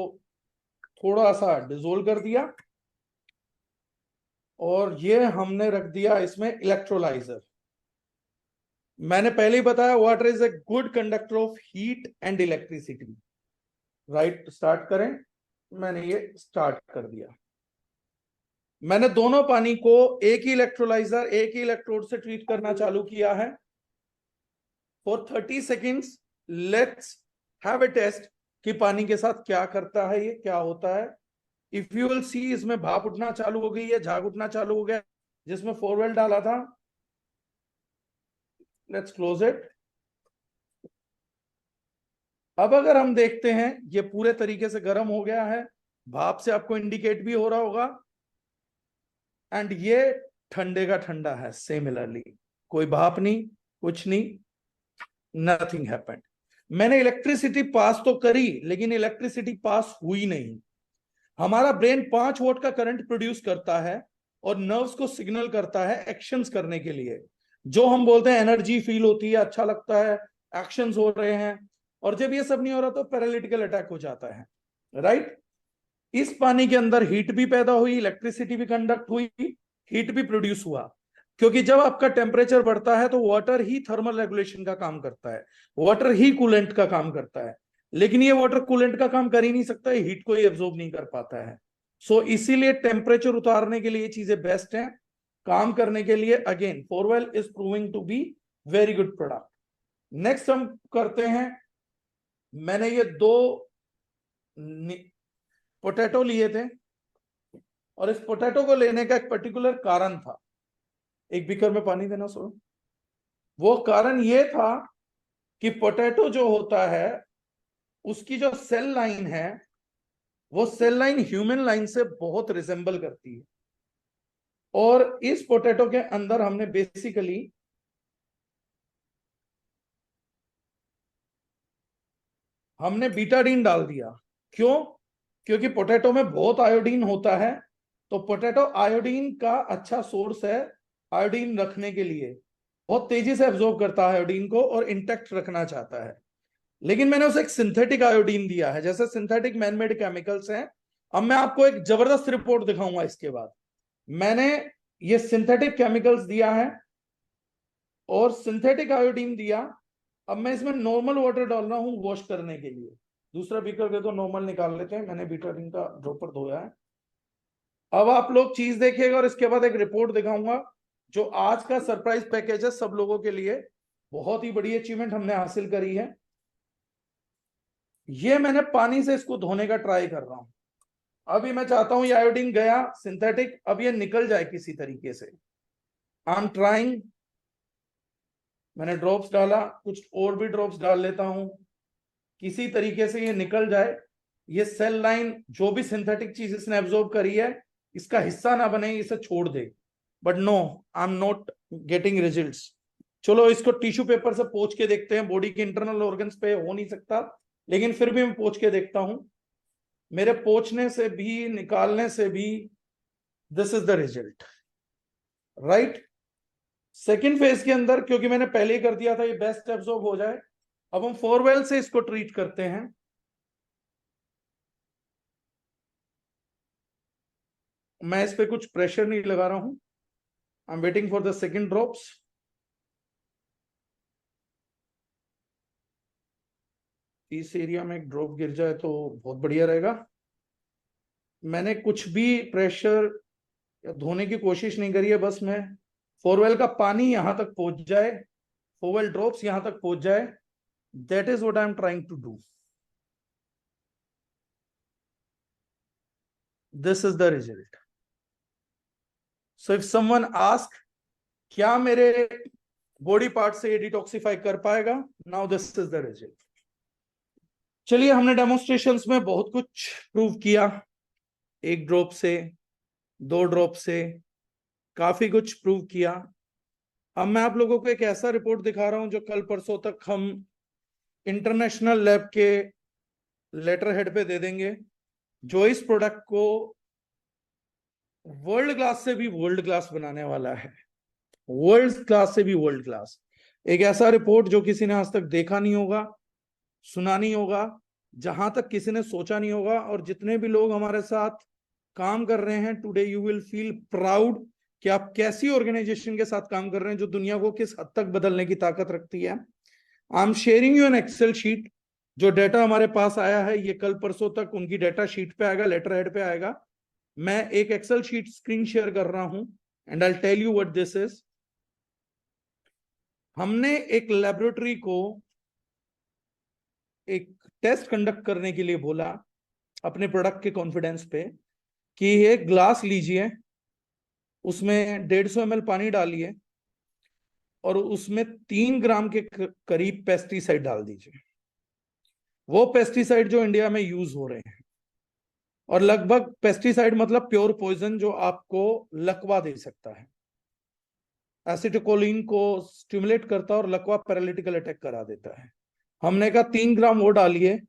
थोड़ा सा डिसोल्व कर दिया और ये हमने रख दिया इसमें इलेक्ट्रोलाइजर। मैंने पहले ही बताया water is a good conductor of heat and electricity. Right, start करें। मैंने ये स्टार्ट कर दिया। मैंने दोनों पानी को एक ही इलेक्ट्रोलाइजर एक ही इलेक्ट्रोड से ट्रीट करना चालू किया है। For 30 seconds let's have a test कि पानी के साथ क्या करता है, ये क्या होता है। इफ यू विल सी इसमें भाप उठना चालू हो गई है, झाग उठना चालू हो गया जिसमें फोरवेल डाला था। Let's close it. अब अगर हम देखते हैं ये पूरे तरीके से गर्म हो गया है, भाप से आपको इंडिकेट भी हो रहा होगा, एंड ये ठंडे का ठंडा है सिमिलरली। कोई भाप नहीं, कुछ नहीं, नथिंग हैपेंड। मैंने इलेक्ट्रिसिटी पास तो करी लेकिन इलेक्ट्रिसिटी पास हुई नहीं। हमारा ब्रेन 5 वोल्ट का करंट प्रोड्यूस करता है और नर्व्स को सिग्नल करता है एक्शंस करने के लिए। जो हम बोलते हैं एनर्जी फील होती है, अच्छा लगता है, एक्शंस हो रहे हैं। और जब ये सब नहीं हो रहा तो पैरालिटिकल अटैक हो जाता है। राइट। इस पानी के अंदर हीट भी पैदा हुई, इलेक्ट्रिसिटी भी कंडक्ट हुई, हीट भी प्रोड्यूस हुआ। क्योंकि जब आपका टेम्परेचर बढ़ता है तो वाटर ही थर्मल रेगुलेशन का काम करता है, वाटर ही कूलेंट का काम करता है। लेकिन ये वाटर कूलेंट का काम कर ही नहीं सकता, हीट को ही एब्जॉर्ब नहीं कर पाता है। सो इसीलिए टेम्परेचर उतारने के लिए चीजें बेस्ट हैं। काम करने के लिए अगेन फोरवेल is proving to be very good product. Next हम करते हैं, मैंने ये दो पोटैटो लिए थे और इस पोटैटो को लेने का एक पर्टिकुलर कारण था। एक बीकर में पानी देना सो। वो कारण ये था कि पोटैटो जो होता है उसकी जो सेल लाइन है वो सेल लाइन ह्यूमन लाइन से बहुत रिजेंबल करती है। और इस पोटैटो के अंदर हमने बेसिकली बीटाडीन डाल दिया। क्यों? क्योंकि पोटैटो में बहुत आयोडीन होता है, तो पोटैटो आयोडीन का अच्छा सोर्स है। आयोडीन रखने के लिए बहुत तेजी से एब्जॉर्ब करता है आयोडीन को और इंटैक्ट रखना चाहता है। लेकिन मैंने उसे एक सिंथेटिक आयोडीन दिया है, जैसे सिंथेटिक मैनमेड केमिकल्स हैं। अब मैं आपको एक जबरदस्त रिपोर्ट दिखाऊंगा इसके बाद। मैंने ये सिंथेटिक केमिकल्स दिया है और सिंथेटिक आयोडीन दिया। अब मैं इसमें नॉर्मल वाटर डाल रहा हूं वॉश करने के लिए। दूसरा बीकर दे तो नॉर्मल निकाल लेते हैं, मैंने बीटाडीन का ड्रॉपर धोया है। अब आप लोग चीज देखिएगा और इसके बाद एक रिपोर्ट दिखाऊंगा जो आज का सरप्राइज पैकेज है सब लोगों के लिए। बहुत ही बड़ी अचीवमेंट हमने हासिल करी है। ये मैंने पानी से इसको धोने का ट्राई कर रहा हूं। अभी मैं चाहता हूं ये आयोडीन गया सिंथेटिक, अब ये निकल जाए किसी तरीके से। आई एम ट्राइंग। मैंने ड्रॉप्स डाला, कुछ और भी ड्रॉप्स डाल लेता हूं, किसी तरीके से ये निकल जाए। ये सेल लाइन जो भी सिंथेटिक चीज इसने एब्जॉर्ब करी है इसका हिस्सा ना बने, इसे छोड़ दे। But no, I am not getting results. चलो इसको टिश्यू पेपर से पोंछ के देखते हैं। बॉडी के इंटरनल ऑर्गन्स पे हो नहीं सकता, लेकिन फिर भी मैं पोंछ के देखता हूं। मेरे पोंछने से भी निकालने से भी this is the result. Right. Second phase के अंदर क्योंकि मैंने पहले ही कर दिया था, ये बेस्ट एब्जॉर्ब हो जाए। अब हम फोरवेल से इसको ट्रीट करते हैं। मैं इस पे कुछ प्रेशर नहीं लगा रहा हूं। I am waiting for the second drops. इस एरिया में एक ड्रॉप गिर जाए तो बहुत बढ़िया रहेगा। मैंने कुछ भी प्रेशर या धोने की कोशिश नहीं करी है, बस मैं फोरवेल का पानी यहां तक पहुंच जाए, फोरवेल ड्रॉप्स यहां तक पहुंच जाए, that is what I am trying to do. This is the result. So if someone ask क्या मेरे बॉडी पार्ट से ये डिटॉक्सिफाई कर पाएगा, now this is the result. चलिए, हमने डेमोन्स्ट्रेशंस में बहुत कुछ प्रूव किया, 1 ड्रॉप से, 2 ड्रॉप से, काफी कुछ प्रूव किया। अब मैं आप लोगों को एक ऐसा रिपोर्ट दिखा रहा हूं जो कल परसों तक हम इंटरनेशनल लैब के लेटर हेड पे दे देंगे, जो इस प्रोडक्ट को वर्ल्ड क्लास से भी वर्ल्ड क्लास बनाने वाला है, वर्ल्ड क्लास से भी वर्ल्ड क्लास। एक ऐसा रिपोर्ट जो किसी ने आज तक देखा नहीं होगा, सुना नहीं होगा, जहां तक किसी ने सोचा नहीं होगा। और जितने भी लोग हमारे साथ काम कर रहे हैं today, you will feel proud कि आप कैसी ऑर्गेनाइजेशन के साथ काम कर रहे हैं जो दुनिया को किस हद तक बदलने की ताकत रखती है। I am sharing you an Excel sheet. जो डाटा हमारे पास आया है ये कल परसों तक उनकी डाटा शीट पे आएगा, लेटर हेड पे आएगा। मैं एक एक्सेल शीट स्क्रीन शेयर कर रहा हूं and I tell you what this is. हमने एक लेबोरेटरी को एक टेस्ट कंडक्ट करने के लिए बोला अपने प्रोडक्ट के कॉन्फिडेंस पे कि एक ग्लास लीजिए, उसमें 150 ml पानी डालिए और उसमें 3 ग्राम के करीब पेस्टिसाइड डाल दीजिए, वो पेस्टिसाइड जो इंडिया में यूज हो रहे हैं। और लगभग पेस्टिसाइड मतलब प्योर पॉइजन जो आपको लकवा दे सकता है, एसिटिकोलिन को स्टिमुलेट करता है और लकवा पैरालिटिकल अटैक करा देता है। हमने कहा 3 ग्राम वो डालिए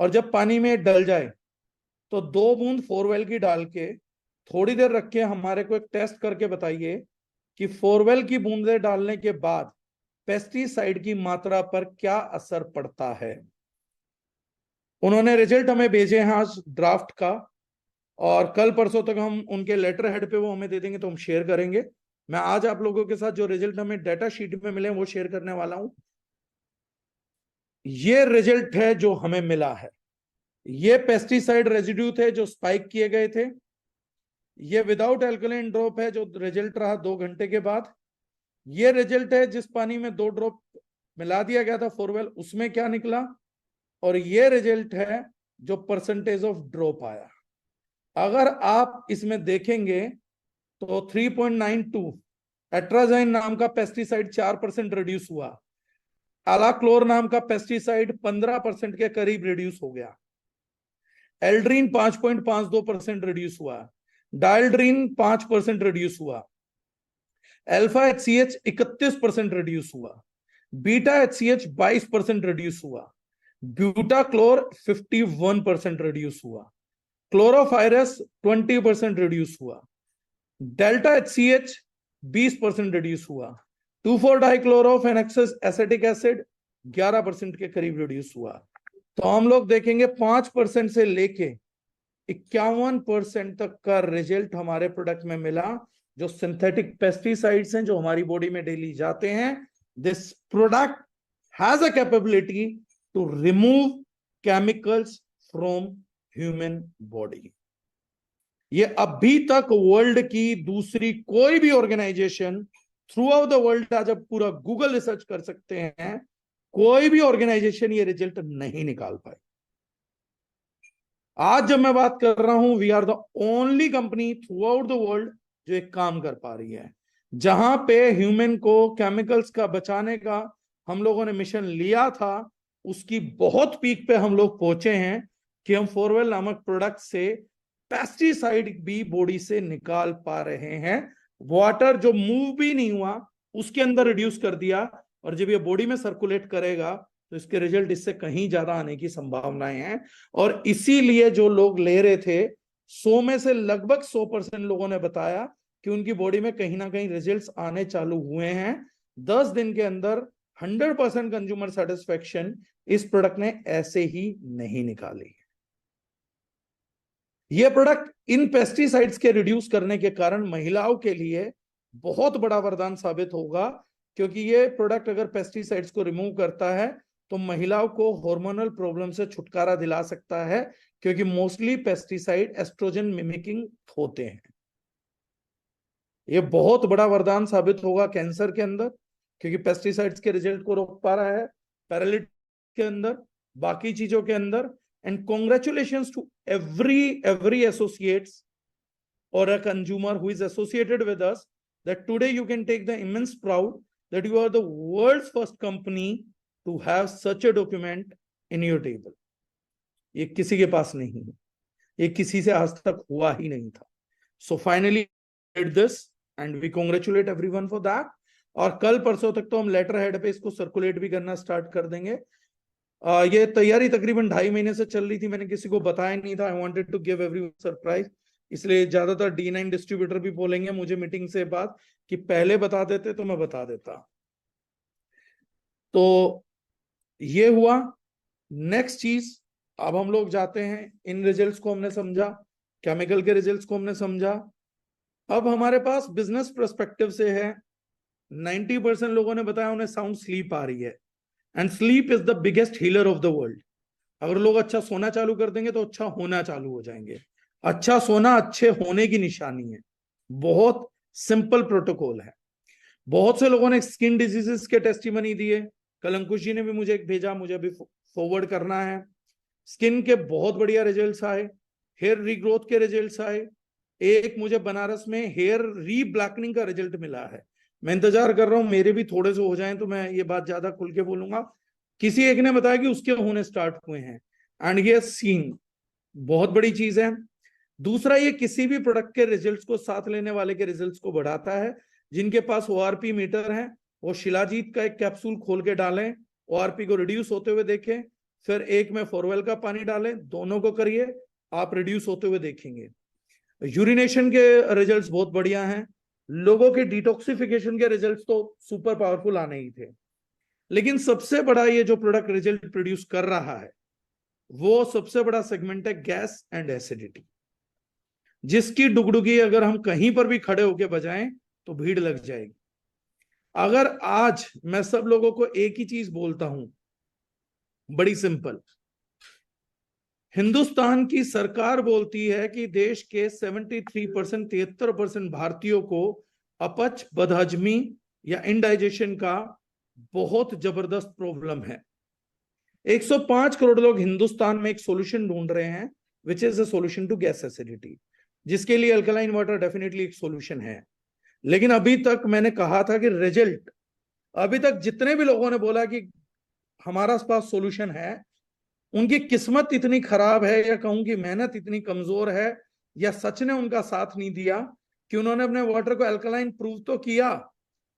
और जब पानी में डल जाए तो 2 बूंद फोरवेल की डाल के थोड़ी देर रख के हमारे को एक टेस्ट करके बताइए कि फोरवेल की बूंदे डालने के बाद पेस्टिसाइड की मात्रा पर क्या असर पड़ता है। उन्होंने रिजल्ट हमें भेजे हैं आज ड्राफ्ट का, और कल परसों तक हम उनके लेटर हेड पे वो हमें दे देंगे तो हम शेयर करेंगे। मैं आज आप लोगों के साथ जो रिजल्ट हमें डाटा शीट में मिले वो शेयर करने वाला हूं। ये रिजल्ट है जो हमें मिला है। ये पेस्टिसाइड रेजिड्यू थे जो स्पाइक किए गए थे। ये विदाउट एल्कलाइन ड्रॉप है जो रिजल्ट रहा 2 घंटे के बाद। ये रिजल्ट है जिस पानी में 2 ड्रॉप मिला दिया गया था फोरवेल, उसमें क्या निकला। और ये रिजल्ट है जो परसेंटेज ऑफ ड्रॉप आया। अगर आप इसमें देखेंगे तो 3.92 एट्राजाइन नाम का पेस्टिसाइड 4% रिड्यूस हुआ, एलाक्लोर नाम का पेस्टिसाइड 15% के करीब रिड्यूस हो गया, एल्ड्रीन 5.52% रिड्यूस हुआ, डायल्ड्रीन 5% रिड्यूस हुआ, अल्फा HCH 31% रिड्यूस हुआ, बीटा HCH 22% रिड्यूस हुआ, ब्यूटा क्लोर 51% रिड्यूस हुआ, क्लोरोफायरस 20% रिड्यूस हुआ, डेल्टा HCH 20% रिड्यूस हुआ, 2,4-डाइक्लोरोफेनेक्सिस एसिटिक एसिड 11% के करीब रिड्यूस हुआ। तो हम लोग देखेंगे 5% से लेके 51% तक का रिजल्ट हमारे प्रोडक्ट में मिला, जो सिंथेटिक पेस्टिसाइड्स हैं जो हमारी बॉडी में डेली जाते हैं। This product has a capability to remove chemicals from human body. ये अभी तक वर्ल्ड की दूसरी कोई भी organisation throughout the world, आज अब पूरा गूगल रिसर्च कर सकते हैं, कोई भी ऑर्गेनाइजेशन ये रिजल्ट नहीं निकाल पाई। आज जब मैं बात कर रहा हूं, we are the only company throughout the world जो एक काम कर पा रही है। जहां पे ह्यूमन को केमिकल्स का बचाने का हम लोगों ने मिशन लिया था, उसकी बहुत पीक पे हम लोग पहुंचे हैं कि हम फोरवेल नामक प्रोडक्ट से पेस्टिसाइड भी बॉडी से निकाल पा रहे हैं। वाटर जो मूव भी नहीं हुआ उसके अंदर रिड्यूस कर दिया, और जब ये बॉडी में सर्कुलेट करेगा तो इसके रिजल्ट इससे कहीं ज्यादा आने की संभावनाएं हैं। और इसीलिए जो लोग ले रहे थे, 100 में से लगभग 100% लोगों ने बताया कि उनकी बॉडी में कहीं ना कहीं रिजल्ट्स आने चालू हुए हैं। 10 दिन के अंदर 100% कंज्यूमर सेटिस्फेक्शन इस प्रोडक्ट ने ऐसे ही नहीं निकाली। ये प्रोडक्ट इन पेस्टिसाइड्स के रिड्यूस करने के कारण महिलाओं के लिए बहुत बड़ा वरदान साबित होगा, क्योंकि ये प्रोडक्ट अगर पेस्टिसाइड्स को रिमूव करता है तो महिलाओं को हार्मोनल प्रॉब्लम से छुटकारा दिला सकता है, क्योंकि मोस्टली पेस्टिसाइड एस्ट्रोजन मिमिकिंग होते हैं। ये बहुत बड़ा वरदान साबित होगा कैंसर के अंदर, क्योंकि पेस्टिसाइड्स के रिजल्ट को रोक पा रहा है, पैरालिटिस के अंदर, बाकी चीजों के अंदर। And congratulations to every associates or a consumer who is associated with us, that today you can take the immense proud that you are the world's first company to have such a document in your table. ये किसी के पास नहीं है, ये किसी से आज तक हुआ ही नहीं था. So finally did this and we congratulate everyone for that. और कल परसों तक तो हम लेटर हेड पे इसको सर्कुलेट भी करना स्टार्ट कर देंगे. ये तैयारी तकरीबन 2.5 महीने से चल रही थी, मैंने किसी को बताया नहीं था. I wanted to give everyone surprise, इसलिए ज्यादातर D9 डिस्ट्रीब्यूटर भी बोलेंगे मुझे मीटिंग से बाद कि पहले बता देते तो मैं बता देता. तो ये हुआ. नेक्स्ट चीज, अब हम लोग जाते हैं, इन रिजल्ट्स को हमने समझा, केमिकल के रिजल्ट्स को हमने समझा. अब हमारे पास बिजनेस पर्सपेक्टिव से है. 90% लोगों ने बताया उन्हें साउंड स्लीप आ रही है, and sleep is the biggest healer of the world. अगर लोग अच्छा सोना चालू कर देंगे तो अच्छा होना चालू हो जाएंगे. अच्छा सोना अच्छे होने की निशानी है. बहुत सिंपल प्रोटोकॉल है. बहुत से लोगों ने स्किन डिजीजेस के टेस्टिमनी दिए. कल अंकुश जी ने भी मुझे एक भेजा, मुझे अभी फॉरवर्ड करना है. स्किन के बहुत बढ़िया रिजल्ट्स आए, हेयर रीग्रोथ के रिजल्ट्स आए. एक मुझे बनारस में हेयर री-ब्लैकनिंग का रिजल्ट मिला है. मैं इंतजार कर रहा हूं मेरे भी थोड़े से हो जाएं तो मैं ये बात ज्यादा खुल के बोलूंगा. किसी एक ने बताया कि उसके होने स्टार्ट हुए हैं, एंड ये सीन बहुत बड़ी चीज है. दूसरा, ये किसी भी प्रोडक्ट के रिजल्ट्स को साथ लेने वाले के रिजल्ट्स को बढ़ाता है. जिनके पास ORP मीटर है वो शिलाजीत का एक कैप्सूल खोल के डालें, ORP को रिड्यूस होते हुए देखें. फिर एक में फोरवेल का पानी डालें, दोनों को करिए, आप रिड्यूस होते हुए देखेंगे. यूरिनेशन के रिजल्ट्स बहुत बढ़िया हैं. लोगों के डिटॉक्सिफिकेशन के रिजल्ट्स तो सुपर पावरफुल आने ही थे. लेकिन सबसे बड़ा ये जो प्रोडक्ट रिजल्ट प्रोड्यूस कर रहा है वो सबसे बड़ा सेगमेंट है गैस एंड एसिडिटी, जिसकी डुगडुगी अगर हम कहीं पर भी खड़े होकर बजाएं तो भीड़ लग जाएगी. अगर आज मैं सब लोगों को एक ही चीज बोलता हूं, बड़ी सिंपल, हिंदुस्तान की सरकार बोलती है कि देश के 73% भारतीयों को अपच, बदहजमी या इंडाइजेशन का बहुत जबरदस्त प्रॉब्लम है. 105 करोड़ लोग हिंदुस्तान में एक सॉल्यूशन ढूंढ रहे हैं, which is a solution to gas acidity, जिसके लिए अल्कलाइन वाटर डेफिनेटली एक सॉल्यूशन है. लेकिन अभी तक मैंने कहा था कि रिजल्ट, अभी तक जितने भी लोगों ने बोला कि हमारा पास सॉल्यूशन है, उनकी किस्मत इतनी खराब है या कहूं कि मेहनत इतनी कमजोर है या सच ने उनका साथ नहीं दिया कि उन्होंने अपने वाटर को अल्कलाइन प्रूव तो किया,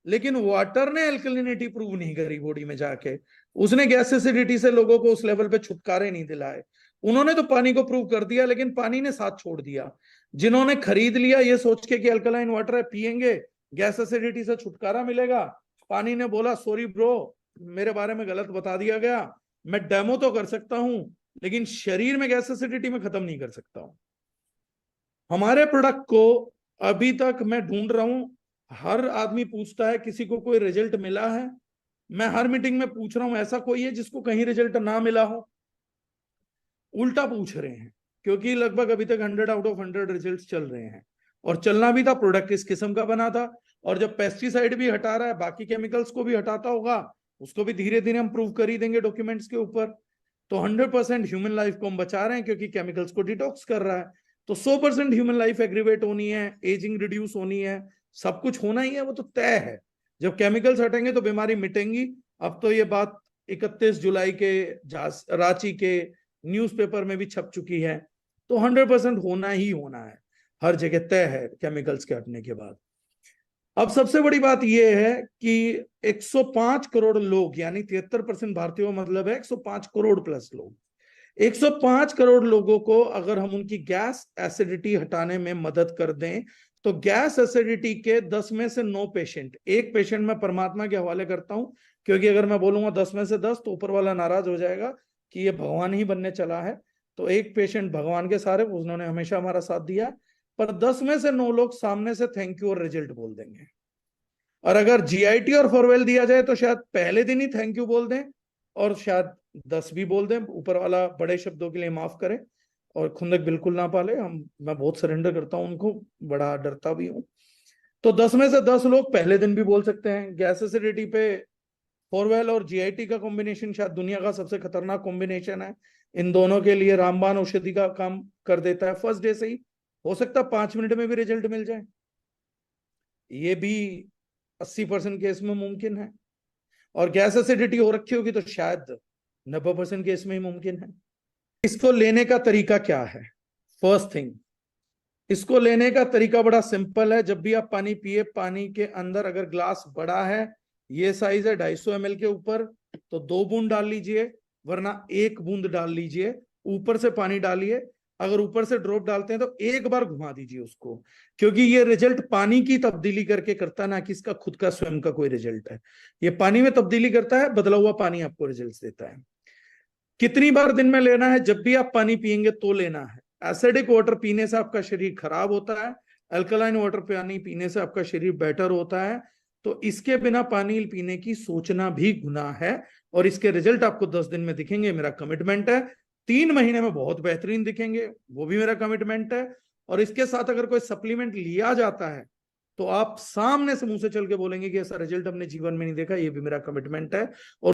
लेकिन वाटर ने अल्कलिनिटी प्रूव नहीं करी बॉडी में जाके. उसने गैस एसिडिटी से लोगों को उस लेवल पे छुटकारे नहीं दिलाए. उन्होंने तो पानी को प्रूव कर दिया, लेकिन पानी ने साथ छोड़ दिया. जिन्होंने खरीद लिया ये सोच के कि अल्कलाइन वाटर है, पिएंगे गैस एसिडिटी से छुटकारा मिलेगा, पानी ने बोला सॉरी ब्रो, मेरे बारे में गलत बता दिया गया, मैं डेमो तो कर सकता हूं लेकिन शरीर में गैस एसिडिटी में खत्म नहीं कर सकता हूं. हमारे प्रोडक्ट को अभी तक मैं ढूंढ रहा हूं. हर आदमी पूछता है किसी को कोई रिजल्ट मिला है. मैं हर मीटिंग में पूछ रहा हूं ऐसा कोई है जिसको कहीं रिजल्ट ना मिला हो. उल्टा पूछ रहे हैं, क्योंकि लगभग अभी तक 100 आउट ऑफ 100 रिजल्ट चल रहे हैं. और चलना भी था, प्रोडक्ट इस किस्म का बना था. और जब पेस्टिसाइड भी हटा रहा है, बाकी केमिकल्स को भी हटाता होगा, उसको भी धीरे धीरे हम प्रूव कर ही देंगे डॉक्यूमेंट्स के ऊपर. तो 100% ह्यूमन लाइफ को हम बचा रहे हैं क्योंकि केमिकल्स को डिटॉक्स कर रहा है. तो 100% ह्यूमन लाइफ एग्रीवेट होनी है, एजिंग रिड्यूस होनी है, सब कुछ होना ही है, वो तो तय है. जब केमिकल्स हटेंगे तो बीमारी मिटेंगी. अब तो ये बात 31 जुलाई के रांची के न्यूज़पेपर में भी छप चुकी है. तो 100% होना ही होना है, हर जगह तय है केमिकल्स के हटने के बाद. अब सबसे बड़ी बात यह है कि 105 करोड़ लोग, यानी 73% भारतीयों, मतलब है 105 करोड़ प्लस लोग, 105 करोड़ लोगों को अगर हम उनकी गैस एसिडिटी हटाने में मदद कर दें तो गैस एसिडिटी के 10 में से 9 पेशेंट, एक पेशेंट मैं परमात्मा के हवाले करता हूं, क्योंकि अगर मैं बोलूंगा 10 में से 10 तो ऊपर वाला नाराज हो जाएगा कि ये भगवान ही बनने चला है. तो एक पेशेंट भगवान के सारे, उन्होंने हमेशा हमारा साथ दिया. पर 10 में से 9 लोग सामने से थैंक यू और रिजल्ट बोल देंगे. और अगर GIT और फॉरवेल दिया जाए तो शायद पहले दिन ही थैंक यू बोल दें, और शायद 10 भी बोल दें, ऊपर वाला बड़े शब्दों के लिए माफ करे और खुंदक बिल्कुल ना पाले। मैं बहुत सरेंडर करता हूं उनको, बड़ा डरता भी हूं। तो 10 में से 10 लोग पहले दिन भी बोल सकते हैं। गैस एसिडिटी पे फोरवेल और जीआईटी का कॉम्बिनेशन शायद दुनिया का सबसे खतरनाक कॉम्बिनेशन है। इन दोनों के लिए रामबाण औषधि का काम कर देता है फर्स्ट डे से ही। हो सकता है 5 मिनट में भी रिजल्ट मिल जाए, ये भी 80% केस में मुमकिन है। और गैस एसिडिटी हो रखी होगी तो शायद 90% केस में ही मुमकिन है। इसको लेने का तरीका क्या है? फर्स्ट थिंग, इसको लेने का तरीका बड़ा सिंपल है। जब भी आप पानी पिए, पानी के अंदर अगर ग्लास बड़ा है, ये साइज है 250 ml के ऊपर, तो 2 बूंद डाल लीजिए, वरना 1 बूंद डाल लीजिए। ऊपर से पानी डालिए। अगर ऊपर से ड्रॉप डालते हैं तो एक बार घुमा दीजिए उसको, क्योंकि ये रिजल्ट पानी की तब्दीली करके करता है, ना कि इसका खुद का स्वयं का कोई रिजल्ट है। ये पानी में तब्दीली करता है, बदला हुआ पानी आपको रिजल्ट देता है। कितनी बार दिन में लेना है? जब भी आप पानी पिएंगे तो लेना है। एसिडिक वाटर पीने से आपका शरीर खराब होता है, अल्कलाइन वाटर पानी पीने से आपका शरीर बेटर होता है। तो इसके बिना पानी पीने की सोचना भी गुनाह है। और इसके रिजल्ट आपको 10 दिन में दिखेंगे, मेरा कमिटमेंट है। 3 महीने में बहुत बेहतरीन दिखेंगे, वो भी मेरा कमिटमेंट है। और इसके साथ अगर कोई सप्लीमेंट लिया जाता है तो आप सामने से मुंह से चल के बोलेंगे कि ऐसा रिजल्ट हमने जीवन में नहीं देखा, ये भी मेरा कमिटमेंट है। और